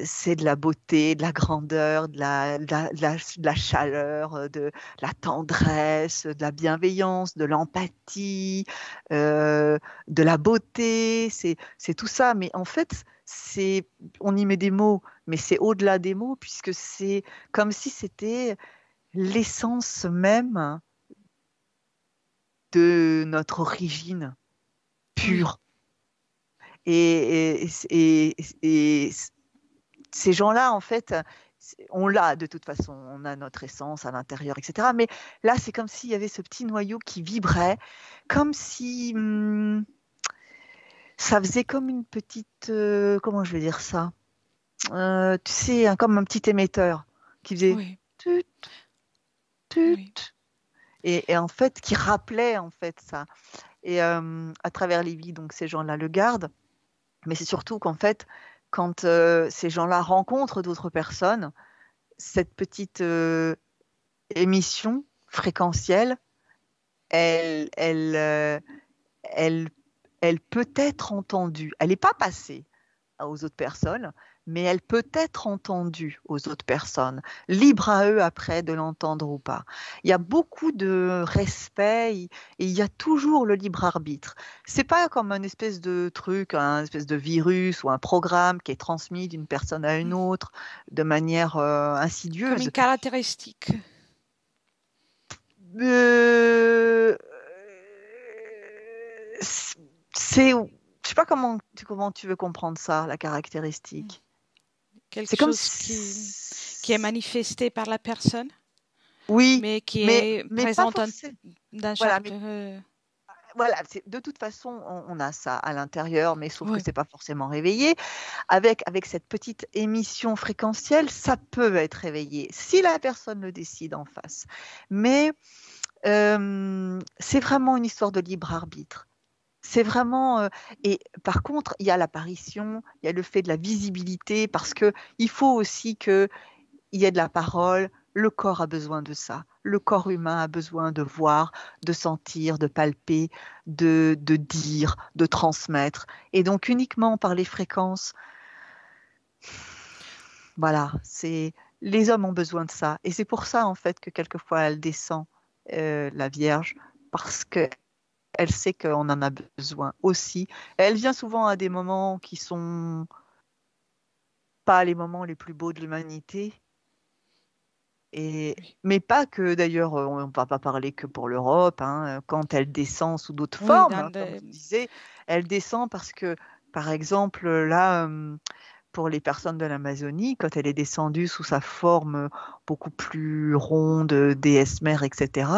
S2: c'est de la beauté, de la grandeur, de la chaleur, de la tendresse, de la bienveillance, de l'empathie, euh, de la beauté, c'est tout ça. Mais en fait, on y met des mots, mais c'est au-delà des mots, puisque c'est comme si c'était l'essence même de notre origine
S1: oui,
S2: pure. Et ces gens-là, en fait, on l'a de toute façon, on a notre essence à l'intérieur, etc. Mais là, c'est comme s'il y avait ce petit noyau qui vibrait, comme si ça faisait comme une petite, comment je vais dire ça. Tu sais, comme un petit émetteur qui faisait
S1: oui,
S2: tut,
S1: oui.
S2: tut, et en fait, qui rappelait en fait ça. Et à travers les vies, donc ces gens-là le gardent. Mais c'est surtout qu'en fait, quand ces gens-là rencontrent d'autres personnes, cette petite émission fréquentielle, elle, elle, euh, elle, elle peut être entendue. Elle n'est pas passée aux autres personnes, mais elle peut être entendue aux autres personnes. Libre à eux après de l'entendre ou pas. Il y a beaucoup de respect et il y a toujours le libre arbitre. C'est pas comme un espèce de truc, un espèce de virus ou un programme qui est transmis d'une personne à une autre de manière
S1: Comme
S2: insidieuse.
S1: une caractéristique.
S2: Euh, c'est, je sais pas comment tu veux comprendre ça, la caractéristique.
S1: Quelque
S2: C'est comme
S1: chose qui est
S2: si,
S1: manifesté par la personne,
S2: oui,
S1: mais qui est
S2: mais pas
S1: présente
S2: forcément.
S1: dans
S2: Voilà,
S1: chaque...
S2: mais voilà, de toute façon, on a ça à l'intérieur, mais sauf que
S1: oui,
S2: c'est pas forcément réveillé. Avec cette petite émission fréquentielle, ça peut être réveillé si la personne le décide en face. Mais c'est vraiment une histoire de libre arbitre. C'est vraiment et par contre, il y a l'apparition, il y a le fait de la visibilité parce que il faut aussi que il y ait de la parole. Le corps a besoin de ça. Le corps humain a besoin de voir, de sentir, de palper, de dire, de transmettre. Et donc uniquement par les fréquences, voilà, c'est les hommes ont besoin de ça. Et c'est pour ça en fait que quelquefois elle descend la Vierge parce que elle sait qu'on en a besoin aussi. Elle vient souvent à des moments qui sont pas les moments les plus beaux de l'humanité.
S1: oui,
S2: Mais pas que d'ailleurs, on ne va pas parler que pour l'Europe, hein, quand elle descend sous d'autres
S1: oui,
S2: formes,
S1: dans
S2: hein, comme
S1: le...
S2: tu disais, elle descend parce que, par exemple, là, pour les personnes de l'Amazonie, quand elle est descendue sous sa forme beaucoup plus ronde, déesse mère, etc.,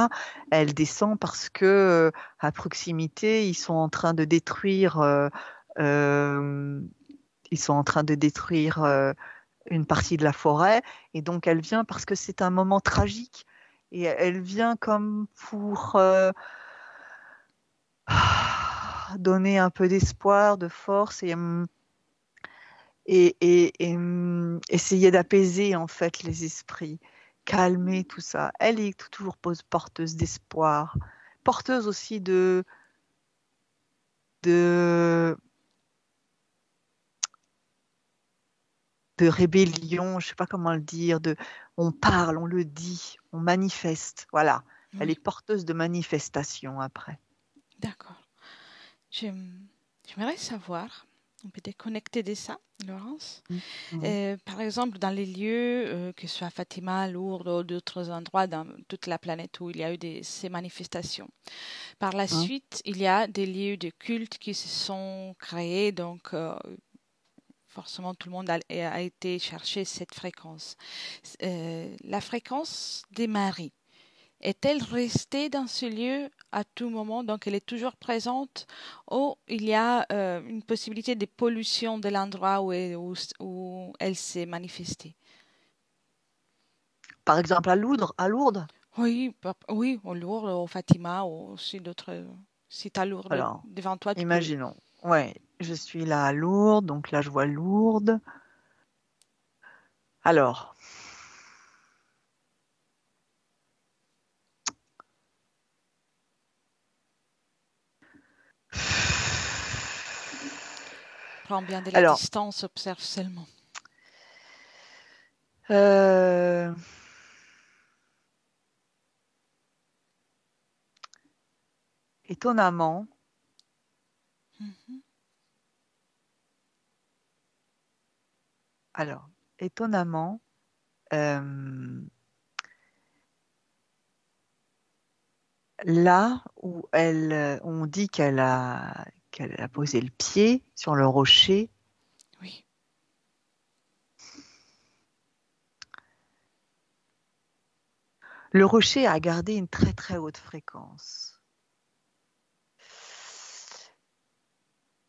S2: elle descend parce que à proximité, euh, ils sont en train de détruire une partie de la forêt, et donc elle vient parce que c'est un moment tragique, et elle vient comme pour donner un peu d'espoir, de force, essayer d'apaiser en fait les esprits, calmer tout ça. Elle est toujours porteuse d'espoir, porteuse aussi de, de rébellion, je sais pas comment le dire, on parle, on le dit, on manifeste, voilà. Elle
S1: Oui,
S2: est porteuse de manifestation après.
S1: d'accord. J'aime. J'aimerais savoir, on peut déconnecter de ça, Laurence.
S2: Mhm.
S1: Par exemple, dans les lieux, que ce soit Fatima, Lourdes ou d'autres endroits dans toute la planète où il y a eu ces manifestations. Par la
S2: Hein.
S1: suite, il y a des lieux de culte qui se sont créés, donc forcément tout le monde a été chercher cette fréquence. La fréquence des maris. Est-elle restée dans ce lieu à tout moment? Donc, elle est toujours présente ou il y a une possibilité de pollution de l'endroit où elle s'est manifestée?
S2: Par exemple, à Lourdes.
S1: Oui, oui, au Lourdes, au Fatima, ou aussi d'autres sites à Lourdes
S2: Alors,
S1: devant toi, tu peux.
S2: imaginons. Ouais, je suis là à Lourdes, donc là je vois Lourdes. Alors,
S1: Prends bien de la
S2: alors,
S1: distance, observe seulement.
S2: euh, étonnamment,
S1: Mhm.
S2: alors, étonnamment, euh, là où on dit qu'elle a posé le pied sur le rocher,
S1: Oui,
S2: le rocher a gardé une très très haute fréquence.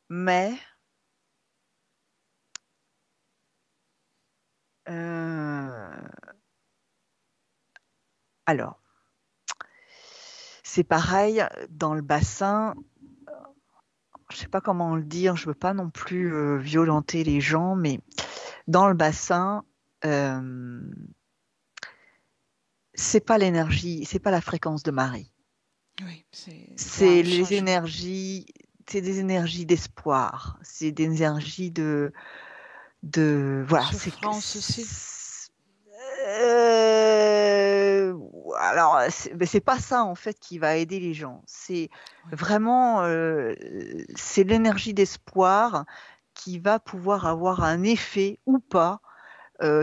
S2: Mais, euh, alors, c'est pareil dans le bassin. Je sais pas comment le dire, je veux pas non plus violenter les gens, mais dans le bassin, euh, c'est pas l'énergie, c'est pas la fréquence de Marie.
S1: oui, il y a
S2: C'est
S1: un
S2: les
S1: changement.
S2: énergies, c'est des énergies d'espoir, c'est des énergies voilà,
S1: Souffrance aussi.
S2: Euh, alors, mais c'est pas ça en fait qui va aider les gens. C'est
S1: Oui,
S2: vraiment, c'est l'énergie d'espoir qui va pouvoir avoir un effet ou pas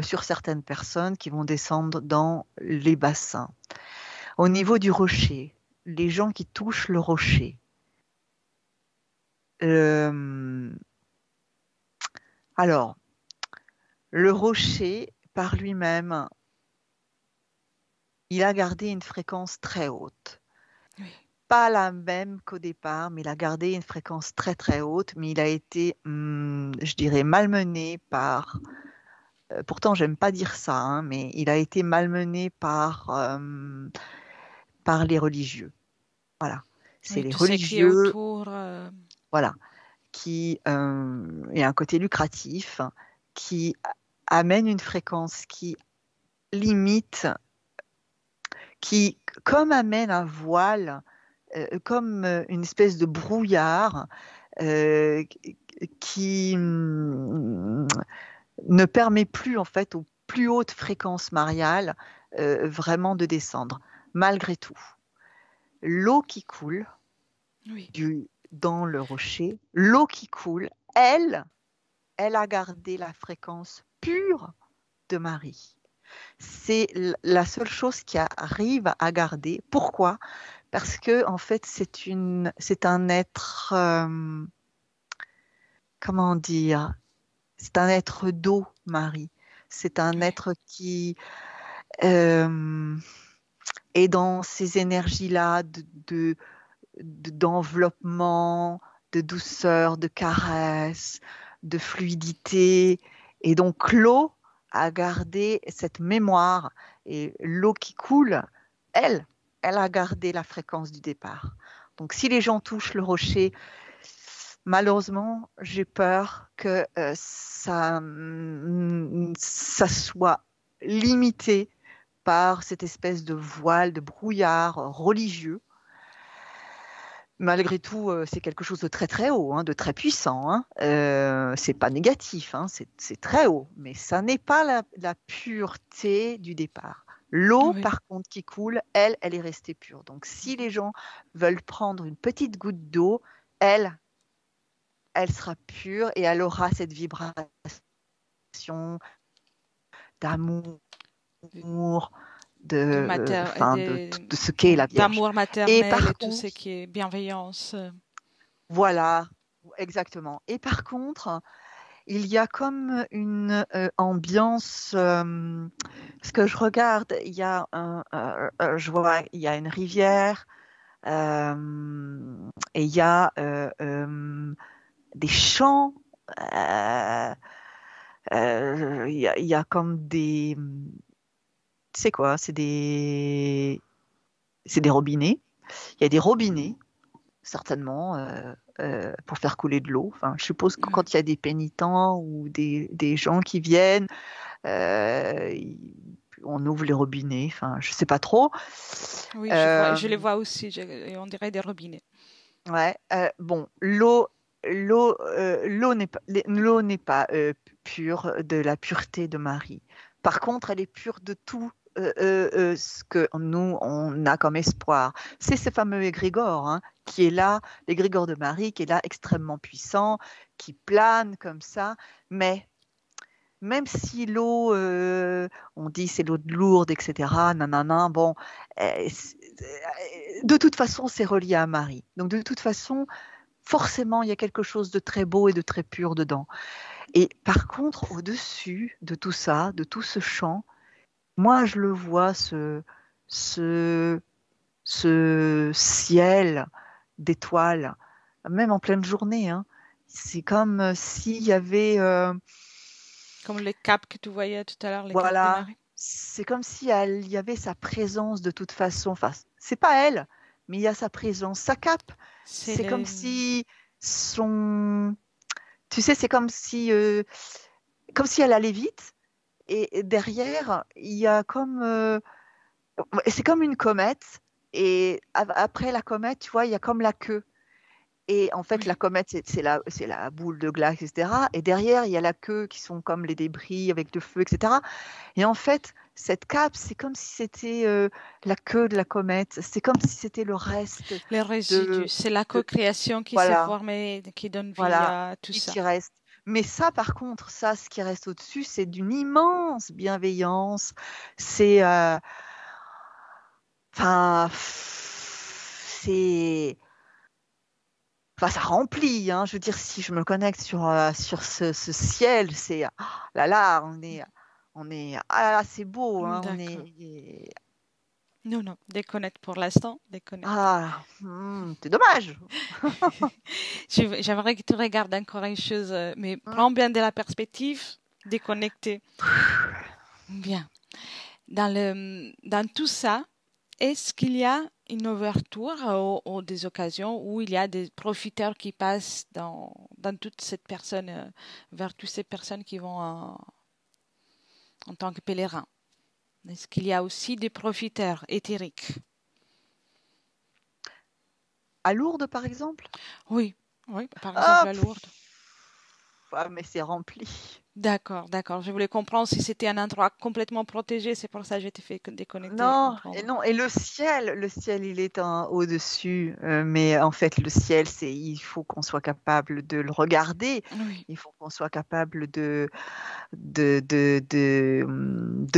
S2: sur certaines personnes qui vont descendre dans les bassins. Au niveau du rocher, les gens qui touchent le rocher, euh, alors, le rocher par lui-même, il a gardé une fréquence très haute.
S1: oui,
S2: Pas la même qu'au départ, mais il a gardé une fréquence très très haute, mais il a été, je dirais, malmené par, pourtant j'aime pas dire ça, hein, mais il a été malmené par les religieux. Voilà. C'est
S1: oui,
S2: les
S1: tout ce qui est
S2: religieux,
S1: autour.
S2: voilà, qui est un côté lucratif, qui amène une fréquence qui limite, qui comme amène un voile, comme une espèce de brouillard euh, qui ne permet plus en fait aux plus hautes fréquences mariales vraiment de descendre. Malgré tout, l'eau qui coule
S1: Oui,
S2: dans le rocher, l'eau qui coule, elle a gardé la fréquence pure de Marie. C'est la seule chose qui arrive à garder. Pourquoi? Parce que en fait, c'est un être, comment dire, c'est un être d'eau, Marie. C'est un
S1: oui,
S2: être qui euh, est dans ces énergies-là d'enveloppement, de douceur, de caresse, de fluidité. Et donc l'eau a gardé cette mémoire. Et l'eau qui coule, elle, elle a gardé la fréquence du départ. Donc si les gens touchent le rocher, malheureusement, j'ai peur que ça soit limité par cette espèce de voile, de brouillard religieux. Malgré tout, c'est quelque chose de très très haut, hein, de très puissant. Hein. C'est pas négatif, hein, c'est très haut, mais ça n'est pas la pureté du départ. L'eau,
S1: oui,
S2: par contre, qui coule, elle est restée pure. Donc, si les gens veulent prendre une petite goutte d'eau, elle, elle sera pure et elle aura cette vibration d'amour, de ce qu'est la Vierge.
S1: d'amour maternel et tout ce qui est bienveillance.
S2: Voilà, exactement. Et par contre, il y a comme une ambiance. Ce que je regarde, il y a je vois, il y a une rivière et il y a des champs. Il y a comme des. C'est quoi? C'est des robinets. Il y a des robinets, certainement, pour faire couler de l'eau. Enfin, je suppose que quand il y a des pénitents ou des gens qui viennent, on ouvre les robinets. Enfin, je sais pas trop.
S1: Oui, je les vois aussi. On dirait des robinets.
S2: Ouais. Bon, l'eau n'est pas pure de la pureté de Marie. Par contre, elle est pure de tout ce que nous, on a comme espoir. C'est ce fameux égrégore qui est là, l'égrégore de Marie, qui est là extrêmement puissant, qui plane comme ça. Mais même si l'eau, on dit c'est l'eau de Lourdes, etc., nanana, bon, de toute façon, c'est relié à Marie. Donc, de toute façon, forcément, il y a quelque chose de très beau et de très pur dedans. Et par contre, au-dessus de tout ça, de tout ce chant, moi, je le vois, ce ciel d'étoiles, même en pleine journée. C'est comme s'il y avait...
S1: Comme les capes que tu voyais tout à l'heure, les capes de
S2: voilà,
S1: Marie.
S2: c'est comme si il y avait sa présence de toute façon. Enfin, c'est pas elle, mais il y a sa présence, sa cape. C'est comme si son... Tu sais, c'est comme si elle allait vite et derrière, il y a comme... c'est comme une comète et après la comète, tu vois, il y a comme la queue. Et en fait,
S1: Oui.
S2: la comète, c'est la boule de glace, etc. Et derrière, il y a la queue qui sont comme les débris avec le feu, etc. Et en fait, cette cape, c'est comme si c'était la queue de la comète. C'est comme si c'était le reste
S1: Les résidus, c'est la
S2: de
S1: co-création qui s'est
S2: voilà,
S1: formée, qui donne vie
S2: voilà,
S1: à tout ça.
S2: qui reste. Mais ça, par contre, ça, ce qui reste au-dessus, c'est d'une immense bienveillance. C'est, enfin, c'est, enfin, ça remplit. Je veux dire, si je me connecte sur ce ciel, c'est, là, ah là, c'est beau. On
S1: D'accord.
S2: est,
S1: Non, déconnecte pour l'instant, déconnecte.
S2: c'est dommage.
S1: J'aimerais que tu regardes encore une chose, mais
S2: Hmm.
S1: prends bien de la perspective, déconnecté. Bien. Dans tout ça, est-ce qu'il y a une ouverture ou des occasions où il y a des profiteurs qui passent dans toute cette personne, vers toutes ces personnes qui vont en tant que pèlerins? Est-ce qu'il y a aussi des profiteurs éthériques?
S2: À Lourdes, par exemple?
S1: Oui, oui, par exemple
S2: Ah,
S1: à Lourdes.
S2: mais c'est rempli.
S1: D'accord. Je voulais comprendre si c'était un endroit complètement protégé. C'est pour ça que j'étais fait déconnecter et
S2: Non,
S1: comprendre.
S2: non. Et le ciel, il est au-dessus. Mais en fait, le ciel, il faut qu'on soit capable de le regarder.
S1: Oui,
S2: Il faut qu'on soit capable de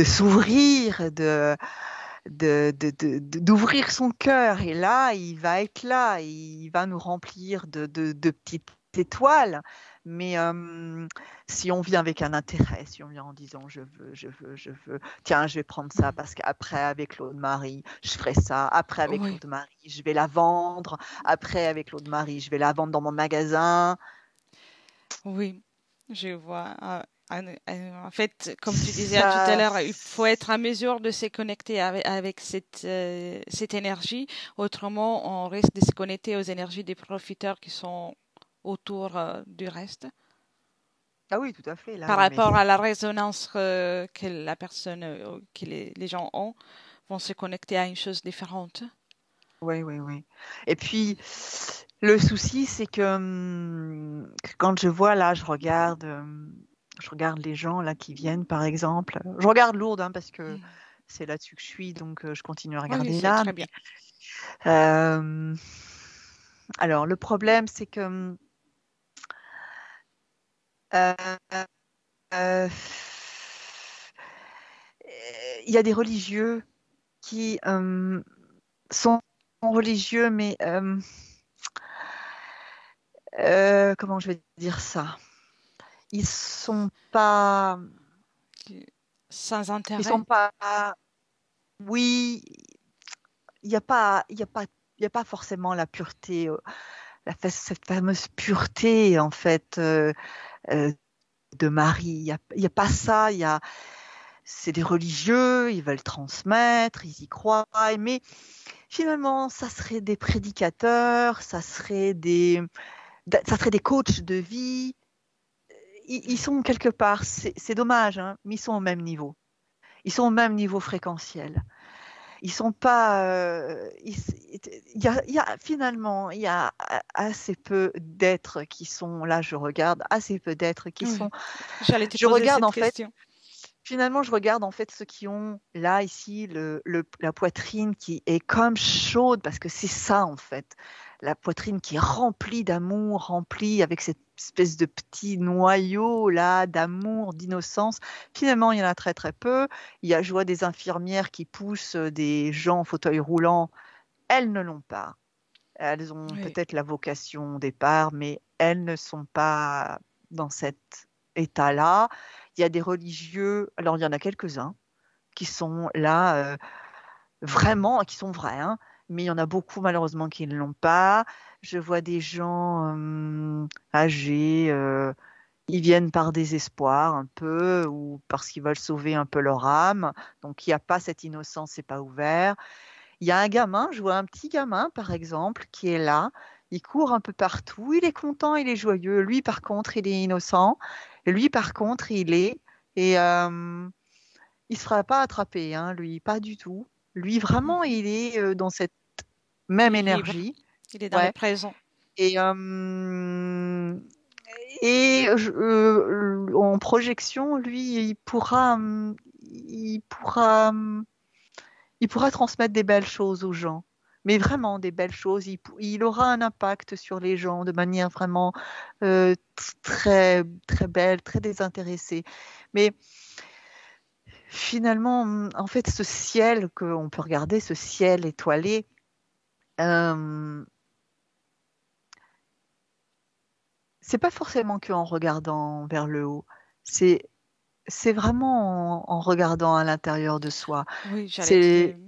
S2: s'ouvrir, d'ouvrir son cœur. Et là, il va être là. Il va nous remplir de petites étoiles. Mais si on vient avec un intérêt, si on vient en disant je veux, tiens, je vais prendre ça parce qu'après, avec l'eau de Marie, je ferai ça. Après, avec l'eau
S1: oui,
S2: de Marie, je vais la vendre. Après, avec l'eau de Marie, je vais la vendre dans mon magasin.
S1: oui, je vois. En fait, comme tu disais tout à
S2: Ça,
S1: l'heure, il faut être à mesure de se connecter avec cette énergie. Autrement, on risque de se connecter aux énergies des profiteurs qui sont autour du reste.
S2: ah oui, tout à fait.
S1: Par
S2: Là, mais
S1: rapport à la résonance que la personne, que les gens ont, vont se connecter à une chose différente.
S2: oui, oui, oui. Et puis, le souci, c'est que quand je vois là, je regarde les gens là qui viennent, par exemple. Je regarde Lourdes parce que
S1: Mm.
S2: c'est là-dessus que je suis, donc je continue à
S1: Oui,
S2: regarder
S1: c'est
S2: là.
S1: très bien.
S2: Euh, alors, le problème, c'est que Euh, euh, il y a des religieux qui sont religieux, mais comment je vais dire ça? Ils sont pas,
S1: Sans
S2: ils
S1: intérêt.
S2: sont pas. Oui, il y a pas forcément la pureté, cette fameuse pureté en fait euh, de Marie. Il y a pas ça. C'est des religieux, ils veulent transmettre, ils y croient, mais finalement, ça serait des prédicateurs, ça serait des coachs de vie. Ils sont quelque part, c'est dommage, hein, mais ils sont au même niveau. Ils sont au même niveau fréquentiel. Ils sont pas. Finalement, il y a assez peu d'êtres qui sont là. Je regarde assez peu d'êtres qui sont.
S1: Oui, j'allais te
S2: Je
S1: poser
S2: regarde
S1: cette
S2: en fait.
S1: question.
S2: Finalement, je regarde en fait ceux qui ont là ici la poitrine qui est comme chaude parce que c'est ça en fait, la poitrine qui est remplie d'amour, remplie avec cette espèce de petit noyau là d'amour, d'innocence. Finalement, il y en a très très peu. Je vois des infirmières qui poussent des gens en fauteuil roulant. Elles ne l'ont pas. Elles ont
S1: Oui.
S2: peut-être la vocation au départ, mais elles ne sont pas dans cet état-là. Il y a des religieux, alors il y en a quelques-uns qui sont là vraiment, qui sont vrais, hein, mais il y en a beaucoup malheureusement qui ne l'ont pas. Je vois des gens âgés, ils viennent par désespoir un peu ou parce qu'ils veulent sauver un peu leur âme. Donc il n'y a pas cette innocence, c'est pas ouvert. Il y a un gamin, je vois un petit gamin, par exemple, qui est là. Il court un peu partout. Il est content, il est joyeux. Lui, par contre, il est innocent. Lui, par contre, il se fera pas attraper, hein, lui, pas du tout. Lui, vraiment,
S1: Mhm.
S2: il est dans cette
S1: Il
S2: même
S1: est libre.
S2: énergie.
S1: Il est dans le
S2: Ouais.
S1: présent.
S2: Et, en projection, lui, il pourra il pourra transmettre des belles choses aux gens, mais vraiment des belles choses. Il aura un impact sur les gens de manière vraiment très, très belle, très désintéressée. Mais finalement, en fait, ce ciel qu'on peut regarder, ce ciel étoilé, euh, c'est pas forcément qu'en regardant vers le haut. C'est c'est vraiment en regardant à l'intérieur de soi.
S1: Oui, j'allais
S2: C'est
S1: te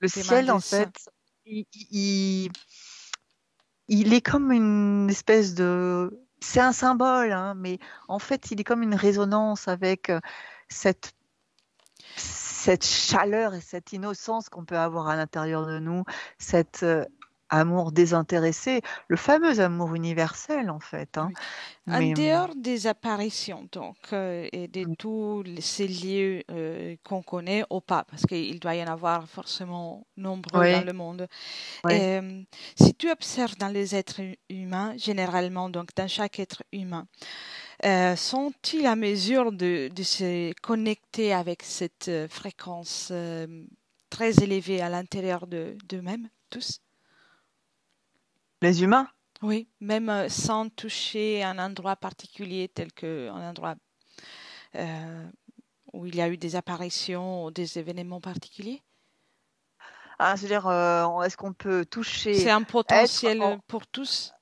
S2: le ciel,
S1: demander
S2: en
S1: ça.
S2: fait, il est comme une espèce de... C'est un symbole, hein, mais en fait, il est comme une résonance avec cette, cette chaleur et cette innocence qu'on peut avoir à l'intérieur de nous, cet amour désintéressé, le fameux amour universel, en fait. Hein.
S1: Oui. En
S2: Mais
S1: dehors des apparitions, donc, et de tous ces lieux qu'on connaît ou pas, parce qu'il doit y en avoir forcément nombreux dans
S2: oui,
S1: le monde.
S2: oui.
S1: Et, si tu observes dans les êtres humains, généralement, donc dans chaque être humain, sont-ils à mesure de se connecter avec cette fréquence très élevée à l'intérieur d'eux-mêmes, tous?
S2: Les humains?
S1: Oui, même sans toucher un endroit particulier tel que un endroit euh, où il y a eu des apparitions ou des événements particuliers.
S2: Ah, c'est-à-dire, est-ce qu'on peut
S1: C'est
S2: toucher,
S1: un
S2: être
S1: potentiel pour tous.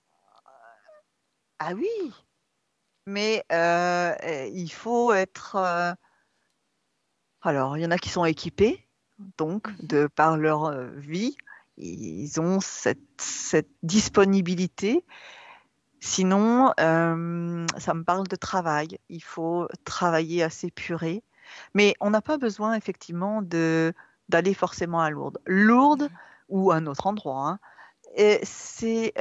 S2: Ah oui, mais il faut être... Alors, il y en a qui sont équipés, donc,
S1: Mhm.
S2: de par leur vie, ils ont cette disponibilité. Sinon, ça me parle de travail. Il faut travailler à s'épurer. Mais on n'a pas besoin, effectivement, d'aller forcément à Lourdes. Lourdes ou un autre endroit, hein, et c'est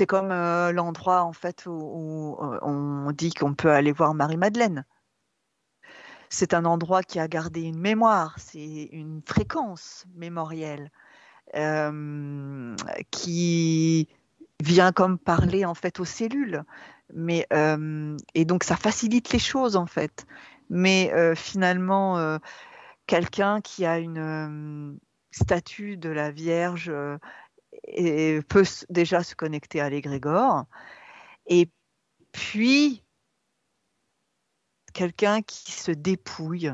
S2: comme l'endroit, en fait, où on dit qu'on peut aller voir Marie-Madeleine. C'est un endroit qui a gardé une mémoire, c'est une fréquence mémorielle euh, qui vient comme parler en fait aux cellules. Et donc ça facilite les choses en fait. Mais finalement, quelqu'un qui a une statue de la Vierge peut déjà se connecter à l'égrégore. Et puis, quelqu'un qui se dépouille,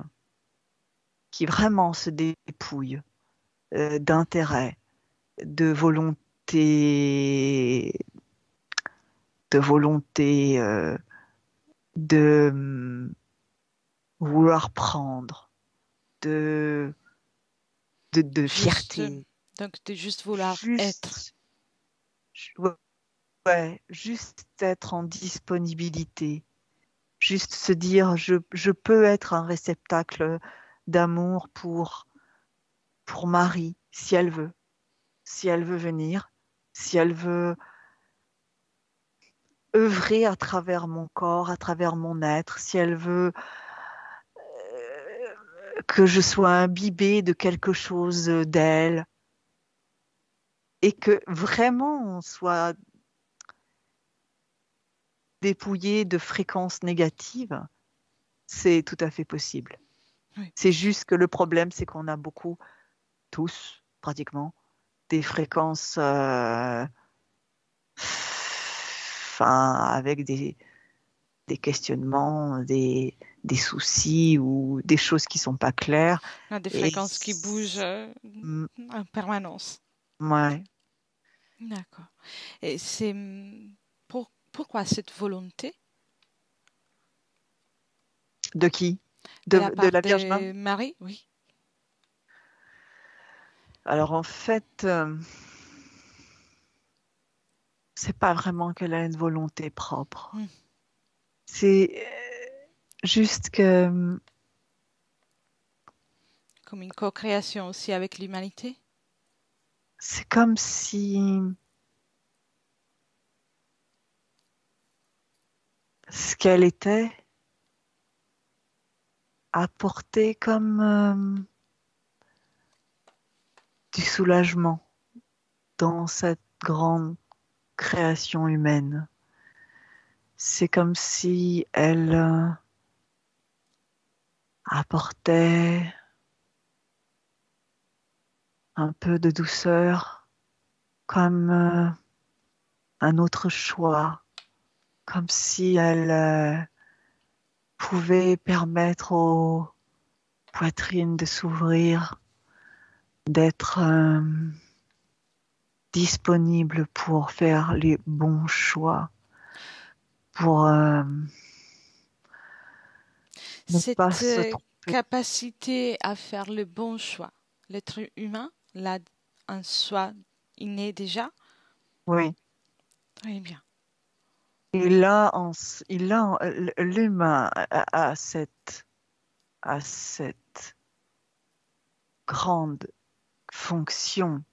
S2: qui vraiment se dépouille d'intérêt, de volonté, de de vouloir prendre, de, de
S1: Juste,
S2: fierté.
S1: donc de juste vouloir être.
S2: Juste, ouais, juste être en disponibilité. Juste se dire, je peux être un réceptacle d'amour pour Marie, si elle veut venir, si elle veut œuvrer à travers mon corps, à travers mon être, si elle veut que je sois imbibée de quelque chose d'elle et que vraiment on soit dépouillé de fréquences négatives, c'est tout à fait possible.
S1: Oui.
S2: C'est juste que le problème, c'est qu'on a beaucoup, tous pratiquement, des fréquences avec des questionnements, des soucis ou des choses qui sont pas claires.
S1: On a des
S2: Et
S1: fréquences qui bougent
S2: mm,
S1: en permanence.
S2: ouais.
S1: D'accord. Et c'est pourquoi cette volonté
S2: De qui?
S1: de la
S2: De
S1: part
S2: la Vierge Marie?
S1: de Marie? Oui.
S2: Alors en fait, c'est pas vraiment qu'elle a une volonté propre.
S1: Hmm.
S2: C'est juste que
S1: Comme une co-création aussi avec l'humanité?
S2: c'est comme si ce qu'elle était apportait comme du soulagement dans cette grande création humaine. C'est comme si elle apportait un peu de douceur, comme un autre choix, comme si elle pouvait permettre aux poitrines de s'ouvrir, d'être disponible pour faire les bons choix, pour ne pas
S1: Cette
S2: se tromper.
S1: capacité à faire le bon choix, l'être humain l'a en soi inné déjà?
S2: Oui.
S1: Très bien.
S2: L'humain a cette grande fonction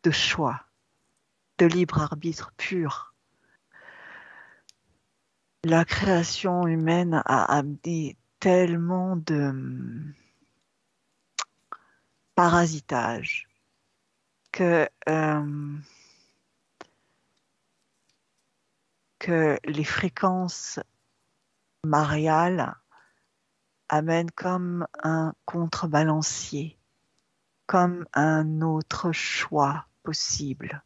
S2: de choix, de libre arbitre pur. La création humaine a amené tellement de parasitage que que les fréquences mariales amènent comme un contrebalancier, comme un autre choix possible,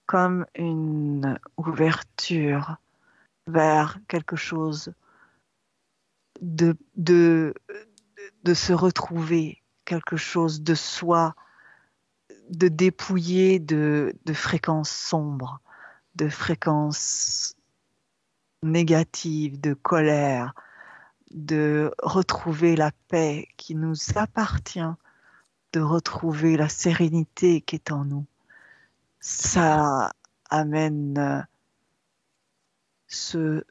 S2: comme une ouverture vers quelque chose de, de, de se retrouver, quelque chose de soi, de dépouiller de fréquences sombres, de fréquences négatives, de colère, de retrouver la paix qui nous appartient, de retrouver la sérénité qui est en nous.
S1: Très bien.
S2: Ça amène ce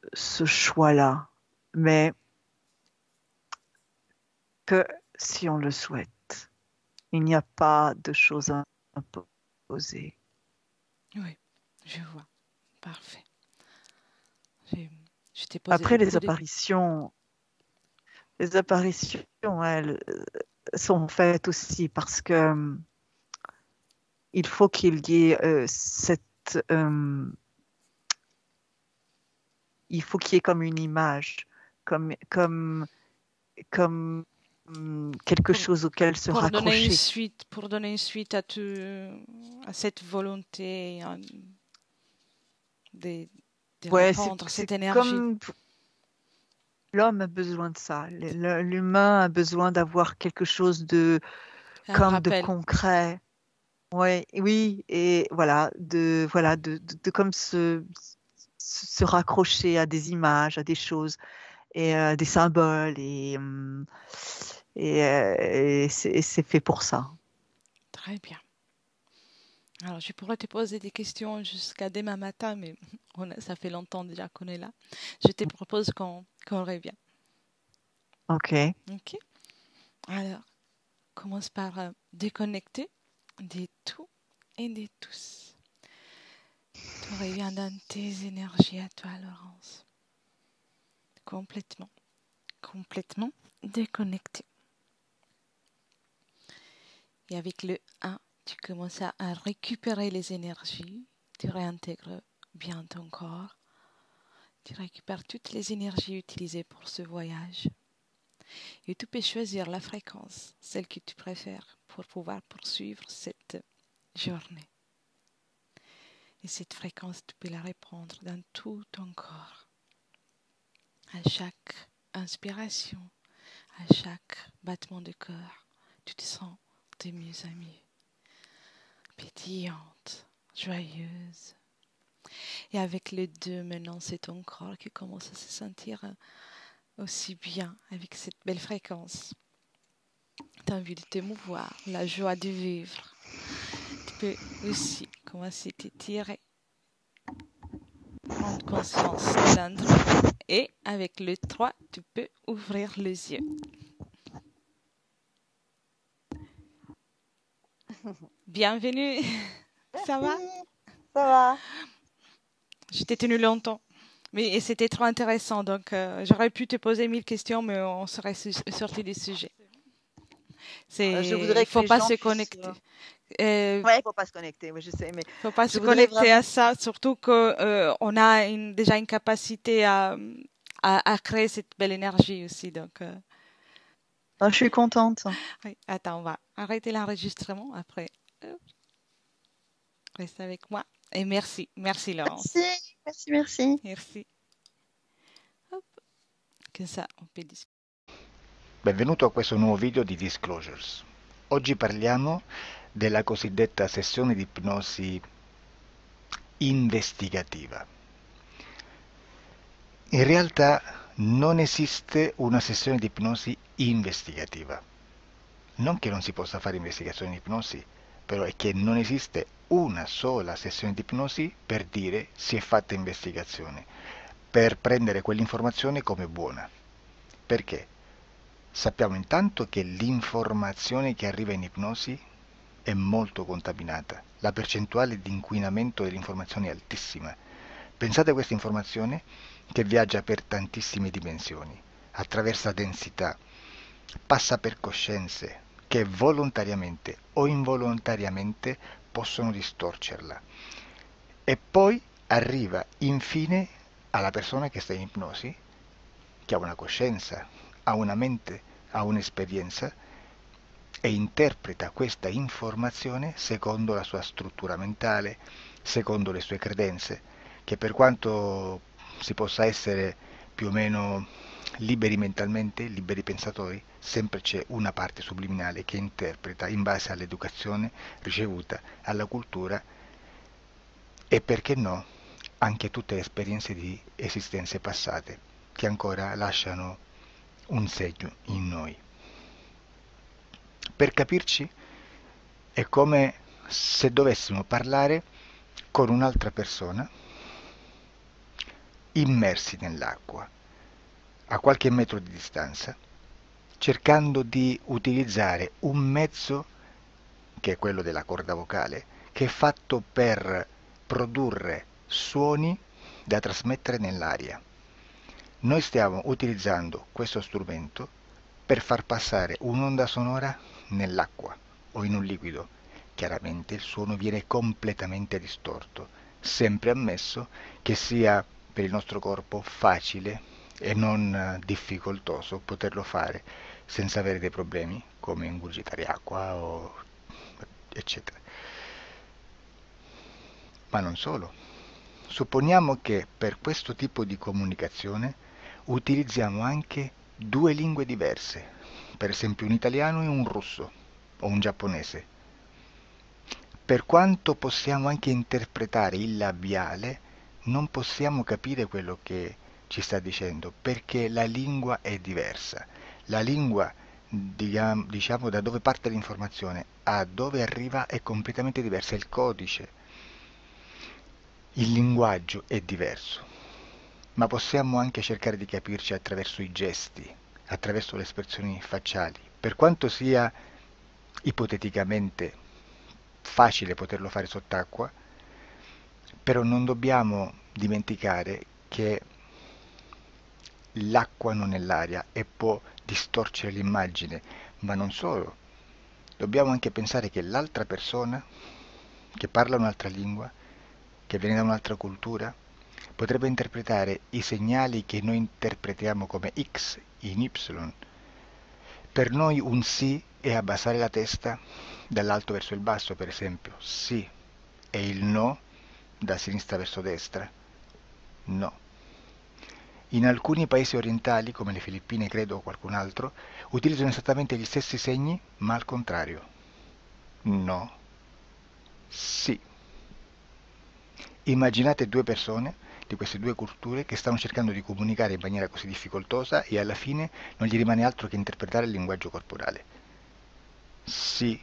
S2: choix-là, mais que si on le souhaite. Il n'y a pas de choses imposées.
S1: Oui, je vois. Parfait. J'ai- Je t'ai posé
S2: Après,
S1: beaucoup de...
S2: les apparitions, elles sont faites aussi parce que il faut qu'il y ait il faut qu'il y ait comme une image, comme quelque
S1: pour,
S2: chose auquel se raccrocher.
S1: pour donner une suite à tout, à cette volonté des, de
S2: Ouais,
S1: répandre
S2: c'est
S1: cette énergie.
S2: comme l'homme a besoin de ça. L'humain a besoin d'avoir quelque chose de
S1: Un
S2: comme de
S1: rappel.
S2: concret. Ouais, oui, et de comme se raccrocher à des images, à des choses et des symboles et c'est fait pour ça.
S1: Très bien. Alors, je pourrais te poser des questions jusqu'à demain matin, mais ça fait longtemps déjà qu'on est là. Je te propose qu'on revient.
S2: Ok.
S1: Ok? Alors, commence par déconnecter de tout et de tous. Tu reviens dans tes énergies à toi, Laurence. Complètement, complètement déconnecté. Et avec le 1, tu commences à récupérer les énergies. Tu réintègres bien ton corps. Tu récupères toutes les énergies utilisées pour ce voyage. Et tu peux choisir la fréquence, celle que tu préfères, pour pouvoir poursuivre cette journée. Et cette fréquence, tu peux la reprendre dans tout ton corps. À chaque inspiration, à chaque battement de cœur, tu te sens de mieux en mieux. Pétillante, joyeuse. Et avec les 2, maintenant, c'est ton corps qui commence à se sentir aussi bien avec cette belle fréquence. Tu as envie de te mouvoir, la joie de vivre. Tu peux aussi commencer à t'étirer, prendre conscience de l'endroit. Et avec le 3, tu peux ouvrir les yeux. Bienvenue. Ça va?
S2: Ça va.
S1: Je t'ai tenu longtemps. Mais c'était trop intéressant. Donc, j'aurais pu te poser 1000 questions, mais on serait sorti du sujet.
S2: Je
S1: Il
S2: voudrais que
S1: faut
S2: les
S1: pas
S2: gens
S1: se
S2: puissent.
S1: connecter.
S2: Ouais, il faut pas se connecter, oui, je sais, mais
S1: Faut pas
S2: je
S1: se
S2: voudrais
S1: connecter
S2: vraiment.
S1: à ça, surtout que on a déjà une capacité à créer cette belle énergie aussi. Donc,
S2: Ah, je suis contente.
S1: oui. Attends, on va arrêter l'enregistrement après. Reste avec moi. Et merci, merci
S2: Merci,
S1: Laurence.
S2: merci, merci.
S1: Merci. Hop. Comme ça, on peut discuter.
S3: Benvenuto a questo nuovo video di Disclosures. Oggi parliamo della cosiddetta sessione di ipnosi investigativa. In realtà non esiste una sessione di ipnosi investigativa. Non che non si possa fare investigazione di ipnosi, però è che non esiste una sola sessione di ipnosi per dire si è fatta investigazione, per prendere quell'informazione come buona. Perché? Sappiamo intanto che l'informazione che arriva in ipnosi è molto contaminata, la percentuale di inquinamento dell'informazione è altissima. Pensate a questa informazione che viaggia per tantissime dimensioni, attraversa densità, passa per coscienze che volontariamente o involontariamente possono distorcerla e poi arriva infine alla persona che sta in ipnosi, che ha una coscienza, ha una mente, ha un'esperienza e interpreta questa informazione secondo la sua struttura mentale, secondo le sue credenze, che per quanto si possa essere più o meno liberi mentalmente, liberi pensatori, sempre c'è una parte subliminale che interpreta in base all'educazione ricevuta, alla cultura e perché no, anche tutte le esperienze di esistenze passate che ancora lasciano un segno in noi. Per capirci, è come se dovessimo parlare con un'altra persona immersi nell'acqua, a qualche metro di distanza, cercando di utilizzare un mezzo, che è quello della corda vocale, che è fatto per produrre suoni da trasmettere nell'aria. Noi stiamo utilizzando questo strumento per far passare un'onda sonora nell'acqua o in un liquido. Chiaramente il suono viene completamente distorto, sempre ammesso che sia per il nostro corpo facile e non difficoltoso poterlo fare senza avere dei problemi come ingurgitare acqua eccetera. Ma non solo. Supponiamo che per questo tipo di comunicazione utilizziamo anche due lingue diverse, per esempio un italiano e un russo o un giapponese. Per quanto possiamo anche interpretare il labiale, non possiamo capire quello che ci sta dicendo, perché la lingua è diversa. La lingua, diciamo, da dove parte l'informazione a dove arriva è completamente diversa, il codice, il linguaggio è diverso, ma possiamo anche cercare di capirci attraverso i gesti, attraverso le espressioni facciali. Per quanto sia ipoteticamente facile poterlo fare sott'acqua, però non dobbiamo dimenticare che l'acqua non è l'aria e può distorcere l'immagine, ma non solo. Dobbiamo anche pensare che l'altra persona, che parla un'altra lingua, che viene da un'altra cultura, potrebbe interpretare i segnali che noi interpretiamo come X in Y. Per noi un sì è abbassare la testa dall'alto verso il basso, per esempio, sì, e il no da sinistra verso destra, no. In alcuni paesi orientali, come le Filippine credo o qualcun altro, utilizzano esattamente gli stessi segni, ma al contrario. No, sì. Immaginate due persone di queste due culture che stanno cercando di comunicare in maniera così difficoltosa e alla fine non gli rimane altro che interpretare il linguaggio corporale. Sì,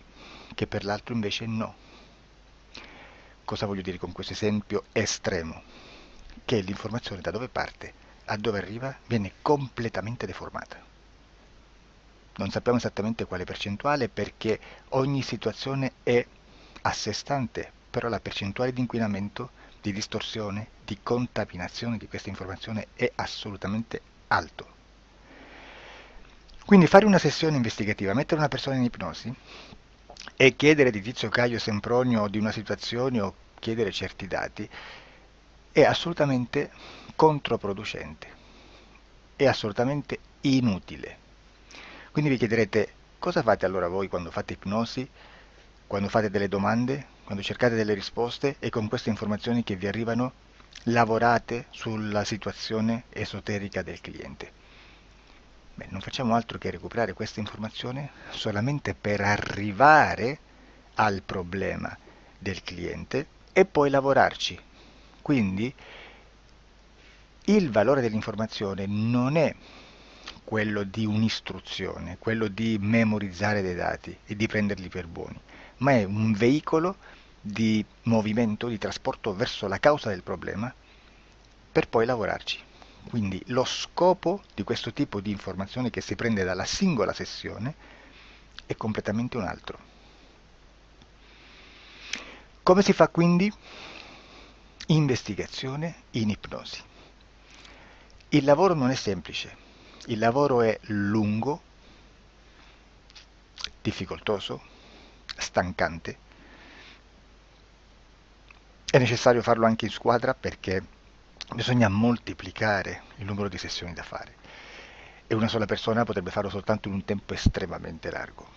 S3: che per l'altro invece no. Cosa voglio dire con questo esempio estremo? Che l'informazione da dove parte a dove arriva viene completamente deformata. Non sappiamo esattamente quale percentuale perché ogni situazione è a sé stante, però la percentuale di inquinamento, di distorsione, di contaminazione di questa informazione è assolutamente alto. Quindi fare una sessione investigativa, mettere una persona in ipnosi e chiedere di Tizio Caio Sempronio di una situazione o chiedere certi dati è assolutamente controproducente, è assolutamente inutile. Quindi vi chiederete cosa fate allora voi quando fate ipnosi, quando fate delle domande, quando cercate delle risposte e con queste informazioni che vi arrivano lavorate sulla situazione esoterica del cliente. Beh, non facciamo altro che recuperare questa informazione solamente per arrivare al problema del cliente e poi lavorarci. Quindi il valore dell'informazione non è quello di un'istruzione, quello di memorizzare dei dati e di prenderli per buoni, ma è un veicolo di movimento, di trasporto verso la causa del problema per poi lavorarci. Quindi lo scopo di questo tipo di informazione che si prende dalla singola sessione è completamente un altro. Come si fa quindi? Investigazione in ipnosi. Il lavoro non è semplice, il lavoro è lungo, difficoltoso, stancante. È necessario farlo anche in squadra perché bisogna moltiplicare il numero di sessioni da fare e una sola persona potrebbe farlo soltanto in un tempo estremamente largo.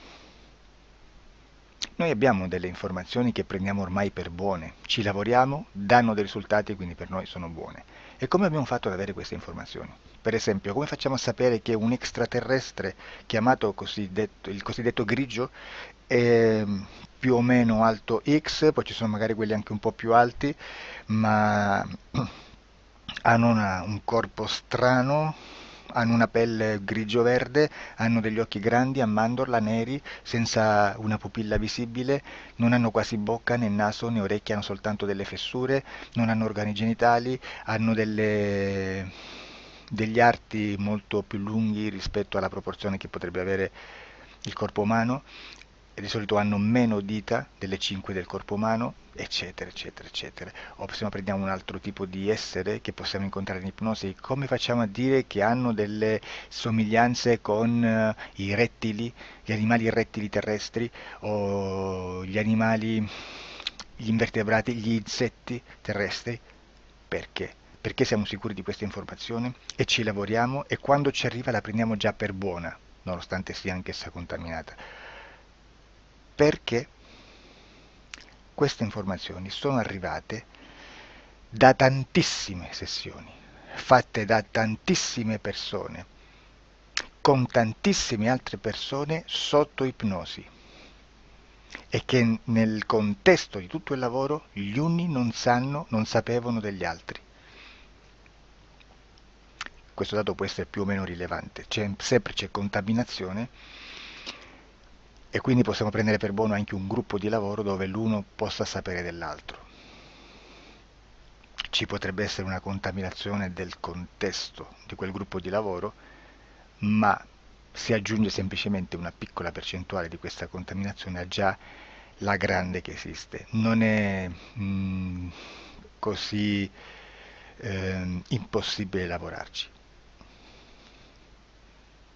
S3: Noi abbiamo delle informazioni che prendiamo ormai per buone, ci lavoriamo, danno dei risultati e quindi per noi sono buone. E come abbiamo fatto ad avere queste informazioni? Per esempio, come facciamo a sapere che un extraterrestre chiamato il cosiddetto grigio è più o meno alto X, poi ci sono magari quelli anche un po' più alti, ma hanno un corpo strano, hanno una pelle grigio-verde, hanno degli occhi grandi a mandorla, neri, senza una pupilla visibile, non hanno quasi bocca né naso né orecchie, hanno soltanto delle fessure, non hanno organi genitali, hanno degli arti molto più lunghi rispetto alla proporzione che potrebbe avere il corpo umano e di solito hanno meno dita delle 5 del corpo umano, eccetera, eccetera, eccetera. O se no prendiamo un altro tipo di essere che possiamo incontrare in ipnosi, come facciamo a dire che hanno delle somiglianze con i rettili, gli animali rettili terrestri o gli invertebrati, gli insetti terrestri? Perché? Perché siamo sicuri di questa informazione e ci lavoriamo e quando ci arriva la prendiamo già per buona, nonostante sia anch'essa contaminata. Perché queste informazioni sono arrivate da tantissime sessioni, fatte da tantissime persone, con tantissime altre persone sotto ipnosi, e che nel contesto di tutto il lavoro gli uni non sapevano degli altri. Questo dato può essere più o meno rilevante, sempre c'è contaminazione, e quindi possiamo prendere per buono anche un gruppo di lavoro dove l'uno possa sapere dell'altro. Ci potrebbe essere una contaminazione del contesto di quel gruppo di lavoro, ma si aggiunge semplicemente una piccola percentuale di questa contaminazione a già la grande che esiste. Non è così impossibile lavorarci.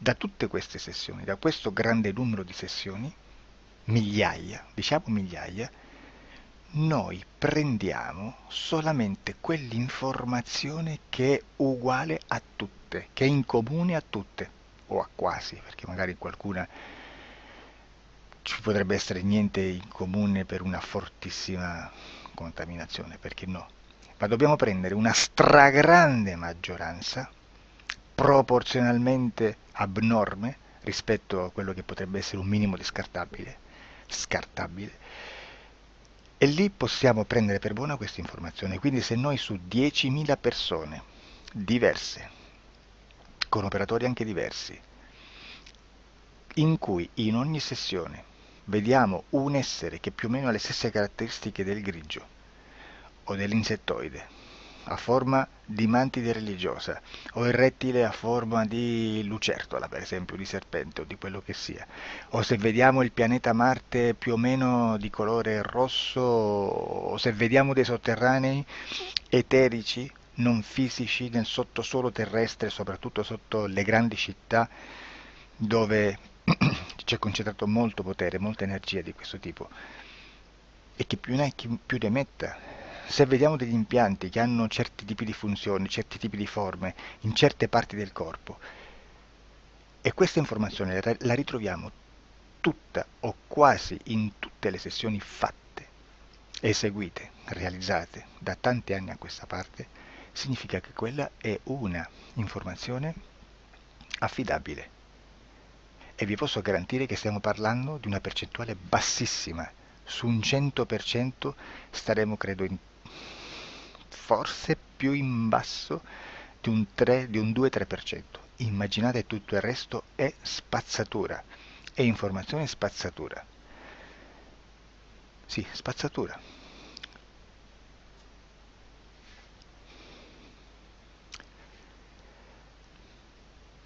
S3: Da tutte queste sessioni, da questo grande numero di sessioni, migliaia, diciamo migliaia, noi prendiamo solamente quell'informazione che è uguale a tutte, che è in comune a tutte, o a quasi, perché magari qualcuna ci potrebbe essere niente in comune per una fortissima contaminazione, perché no? Ma dobbiamo prendere una stragrande maggioranza, proporzionalmente abnorme rispetto a quello che potrebbe essere un minimo di scartabile, e lì possiamo prendere per buona questa informazione. Quindi se noi su 10.000 persone diverse, con operatori anche diversi, in cui in ogni sessione vediamo un essere che più o meno ha le stesse caratteristiche del grigio o dell'insettoide, a forma di mantide religiosa, o il rettile a forma di lucertola, per esempio, di serpente o di quello che sia, o se vediamo il pianeta Marte più o meno di colore rosso, o se vediamo dei sotterranei eterici, non fisici, nel sottosuolo terrestre, soprattutto sotto le grandi città, dove c'è concentrato molto potere, molta energia di questo tipo, e che più ne hai più ne metta. Se vediamo degli impianti che hanno certi tipi di funzioni, certi tipi di forme in certe parti del corpo, e questa informazione la ritroviamo tutta o quasi in tutte le sessioni fatte, eseguite, realizzate da tanti anni a questa parte, significa che quella è una informazione affidabile. E vi posso garantire che stiamo parlando di una percentuale bassissima. Su un 100% staremo, credo, forse più in basso di un 2-3%. Immaginate, tutto il resto è spazzatura, è informazione spazzatura. Sì, spazzatura.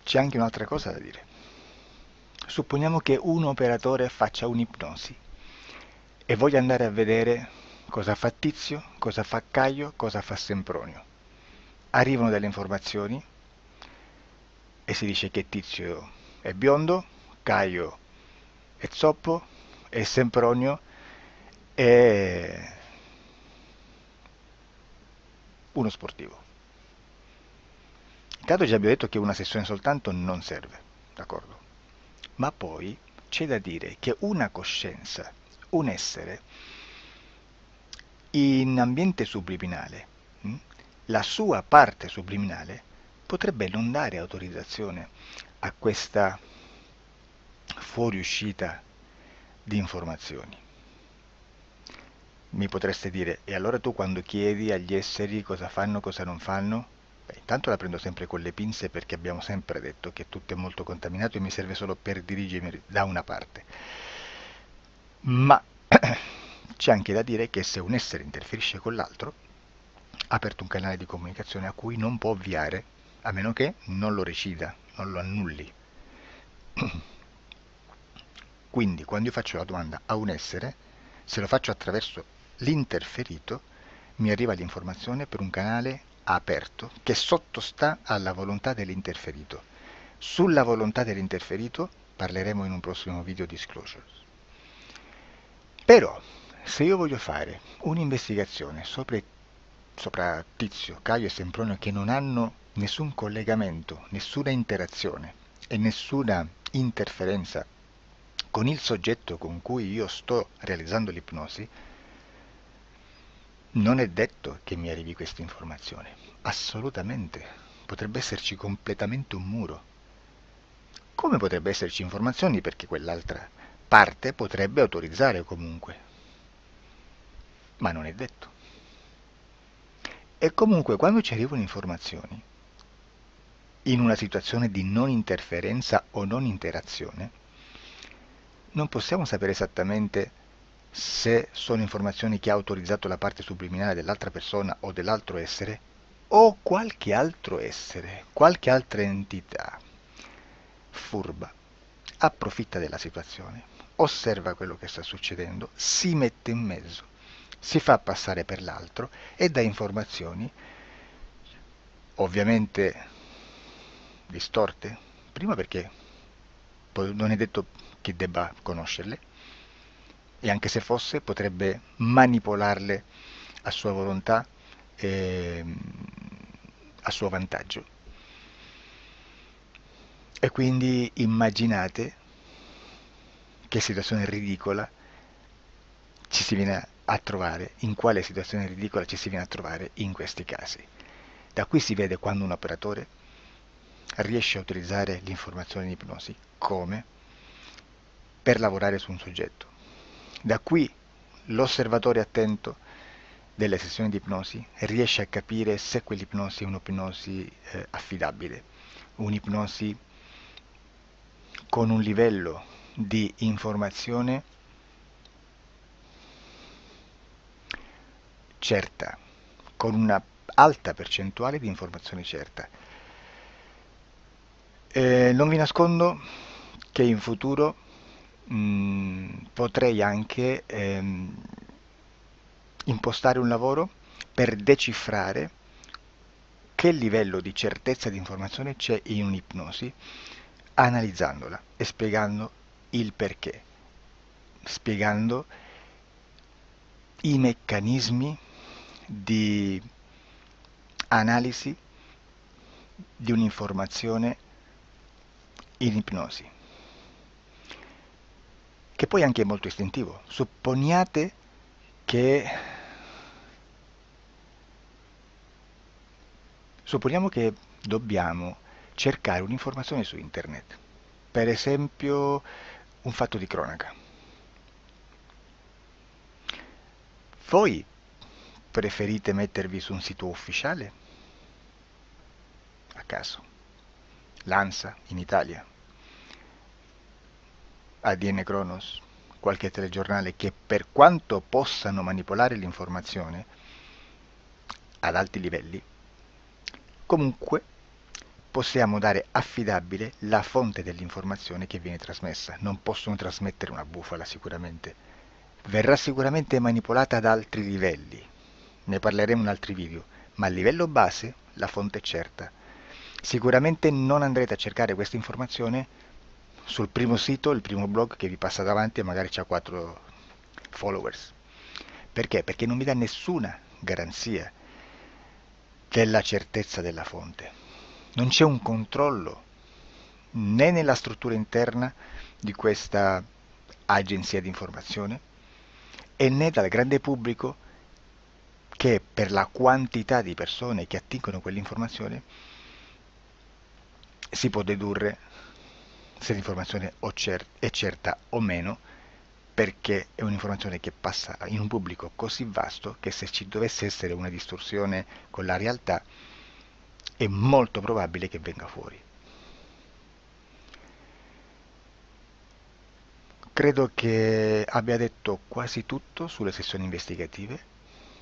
S3: C'è anche un'altra cosa da dire. Supponiamo che un operatore faccia un'ipnosi e voglia andare a vedere cosa fa Tizio, cosa fa Caio, cosa fa Sempronio. Arrivano delle informazioni e si dice che Tizio è biondo, Caio è zoppo e Sempronio è uno sportivo. Intanto già abbiamo detto che una sessione soltanto non serve, d'accordo? Ma poi c'è da dire che una coscienza, un essere, in ambiente subliminale, la sua parte subliminale potrebbe non dare autorizzazione a questa fuoriuscita di informazioni. Mi potreste dire, e allora tu quando chiedi agli esseri cosa fanno, cosa non fanno? Beh, intanto la prendo sempre con le pinze, perché abbiamo sempre detto che tutto è molto contaminato e mi serve solo per dirigermi da una parte. Ma c'è anche da dire che se un essere interferisce con l'altro, ha aperto un canale di comunicazione a cui non può ovviare, a meno che non lo recida, non lo annulli. Quindi quando io faccio la domanda a un essere, se lo faccio attraverso l'interferito, mi arriva l'informazione per un canale aperto che sottostà alla volontà dell'interferito. Sulla volontà dell'interferito parleremo in un prossimo video disclosures. Però, se io voglio fare un'investigazione sopra Tizio, Caio e Sempronio, che non hanno nessun collegamento, nessuna interazione e nessuna interferenza con il soggetto con cui io sto realizzando l'ipnosi, Non è detto che mi arrivi questa informazione, assolutamente. Potrebbe esserci completamente un muro. Come potrebbe esserci informazioni perché quell'altra parte potrebbe autorizzare comunque, ma non è detto. E comunque quando ci arrivano informazioni, in una situazione di non interferenza o non interazione, non possiamo sapere esattamente se sono informazioni che ha autorizzato la parte subliminale dell'altra persona o dell'altro essere, o qualche altro essere, qualche altra entità furba, approfitta della situazione, osserva quello che sta succedendo, si mette in mezzo, si fa passare per l'altro e dà informazioni, ovviamente distorte, prima perché non è detto che debba conoscerle, e anche se fosse potrebbe manipolarle a sua volontà e a suo vantaggio. E quindi immaginate che situazione ridicola ci si viene a trovare, in quale situazione ridicola ci si viene a trovare in questi casi. Da qui si vede quando un operatore riesce a utilizzare l'informazione in ipnosi come per lavorare su un soggetto. Da qui l'osservatore attento delle sessioni di ipnosi riesce a capire se quell'ipnosi è un'ipnosi affidabile, un'ipnosi con un livello di informazione certa, con una alta percentuale di informazione certa. Non vi nascondo che in futuro potrei anche impostare un lavoro per decifrare che livello di certezza di informazione c'è in un'ipnosi, analizzandola e spiegando il perché, spiegando i meccanismi di analisi di un'informazione in ipnosi, che poi anche è molto istintivo. Supponiamo che dobbiamo cercare un'informazione su internet, per esempio un fatto di cronaca. Voi preferite mettervi su un sito ufficiale? A caso. L'ANSA in Italia, ADN Kronos, qualche telegiornale che per quanto possano manipolare l'informazione ad alti livelli, comunque possiamo dare affidabile la fonte dell'informazione che viene trasmessa. Non possono trasmettere una bufala sicuramente. Verrà sicuramente manipolata ad altri livelli. Ne parleremo in altri video, ma a livello base la fonte è certa. Sicuramente non andrete a cercare questa informazione sul primo sito, il primo blog che vi passa davanti e magari ha 4 followers. Perché? Perché non vi dà nessuna garanzia della certezza della fonte. Non c'è un controllo né nella struttura interna di questa agenzia di informazione e né dal grande pubblico che per la quantità di persone che attingono quell'informazione si può dedurre se l'informazione è certa o meno, perché è un'informazione che passa in un pubblico così vasto che se ci dovesse essere una distorsione con la realtà è molto probabile che venga fuori. Credo che abbia detto quasi tutto sulle sessioni investigative.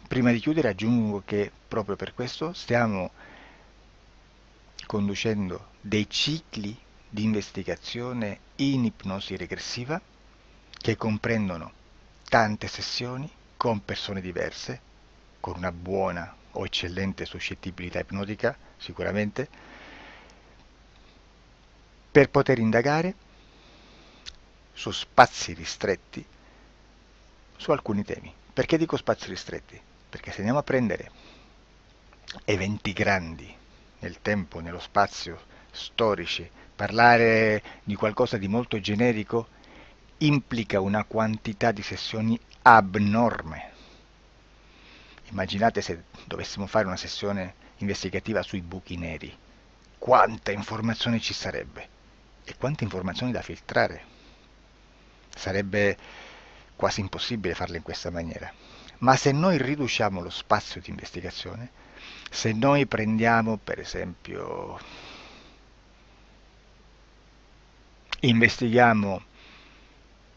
S3: Prima di chiudere aggiungo che proprio per questo stiamo conducendo dei cicli di investigazione in ipnosi regressiva che comprendono tante sessioni con persone diverse, con una buona o eccellente suscettibilità ipnotica sicuramente, per poter indagare su spazi ristretti su alcuni temi. Perché dico spazi ristretti? Perché se andiamo a prendere eventi grandi nel tempo, nello spazio, storici, parlare di qualcosa di molto generico implica una quantità di sessioni abnorme. Immaginate se dovessimo fare una sessione investigativa sui buchi neri, quanta informazione ci sarebbe e quante informazioni da filtrare. Sarebbe quasi impossibile farlo in questa maniera. Ma se noi riduciamo lo spazio di investigazione, se noi prendiamo per esempio, investighiamo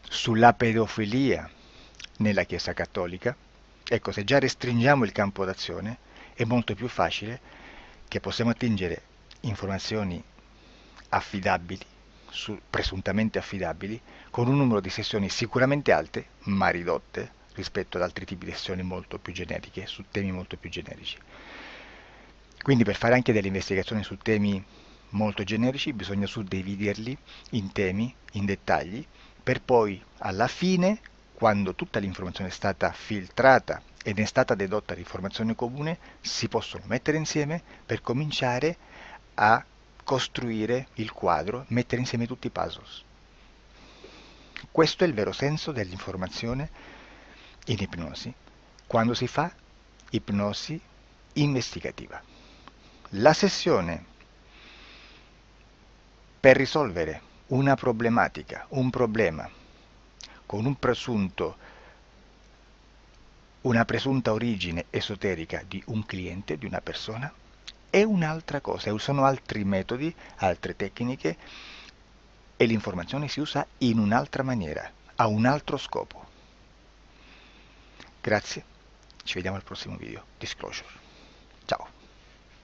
S3: sulla pedofilia nella Chiesa Cattolica, ecco, se già restringiamo il campo d'azione è molto più facile che possiamo attingere informazioni affidabili, presuntamente affidabili, con un numero di sessioni sicuramente alte, ma ridotte rispetto ad altri tipi di sessioni molto più generiche, su temi molto più generici. Quindi per fare anche delle investigazioni su temi molto generici bisogna suddividerli in temi, in dettagli, per poi alla fine, quando tutta l'informazione è stata filtrata ed è stata dedotta l'informazione comune, si possono mettere insieme per cominciare a costruire il quadro, mettere insieme tutti i puzzles. Questo è il vero senso dell'informazione in ipnosi, quando si fa ipnosi investigativa. La sessione per risolvere una problematica, un problema, con una presunta origine esoterica di un cliente, di una persona, è un'altra cosa, sono altri metodi, altre tecniche e l'informazione si usa in un'altra maniera, ha un altro scopo. Grazie, ci vediamo al prossimo video. Disclosure.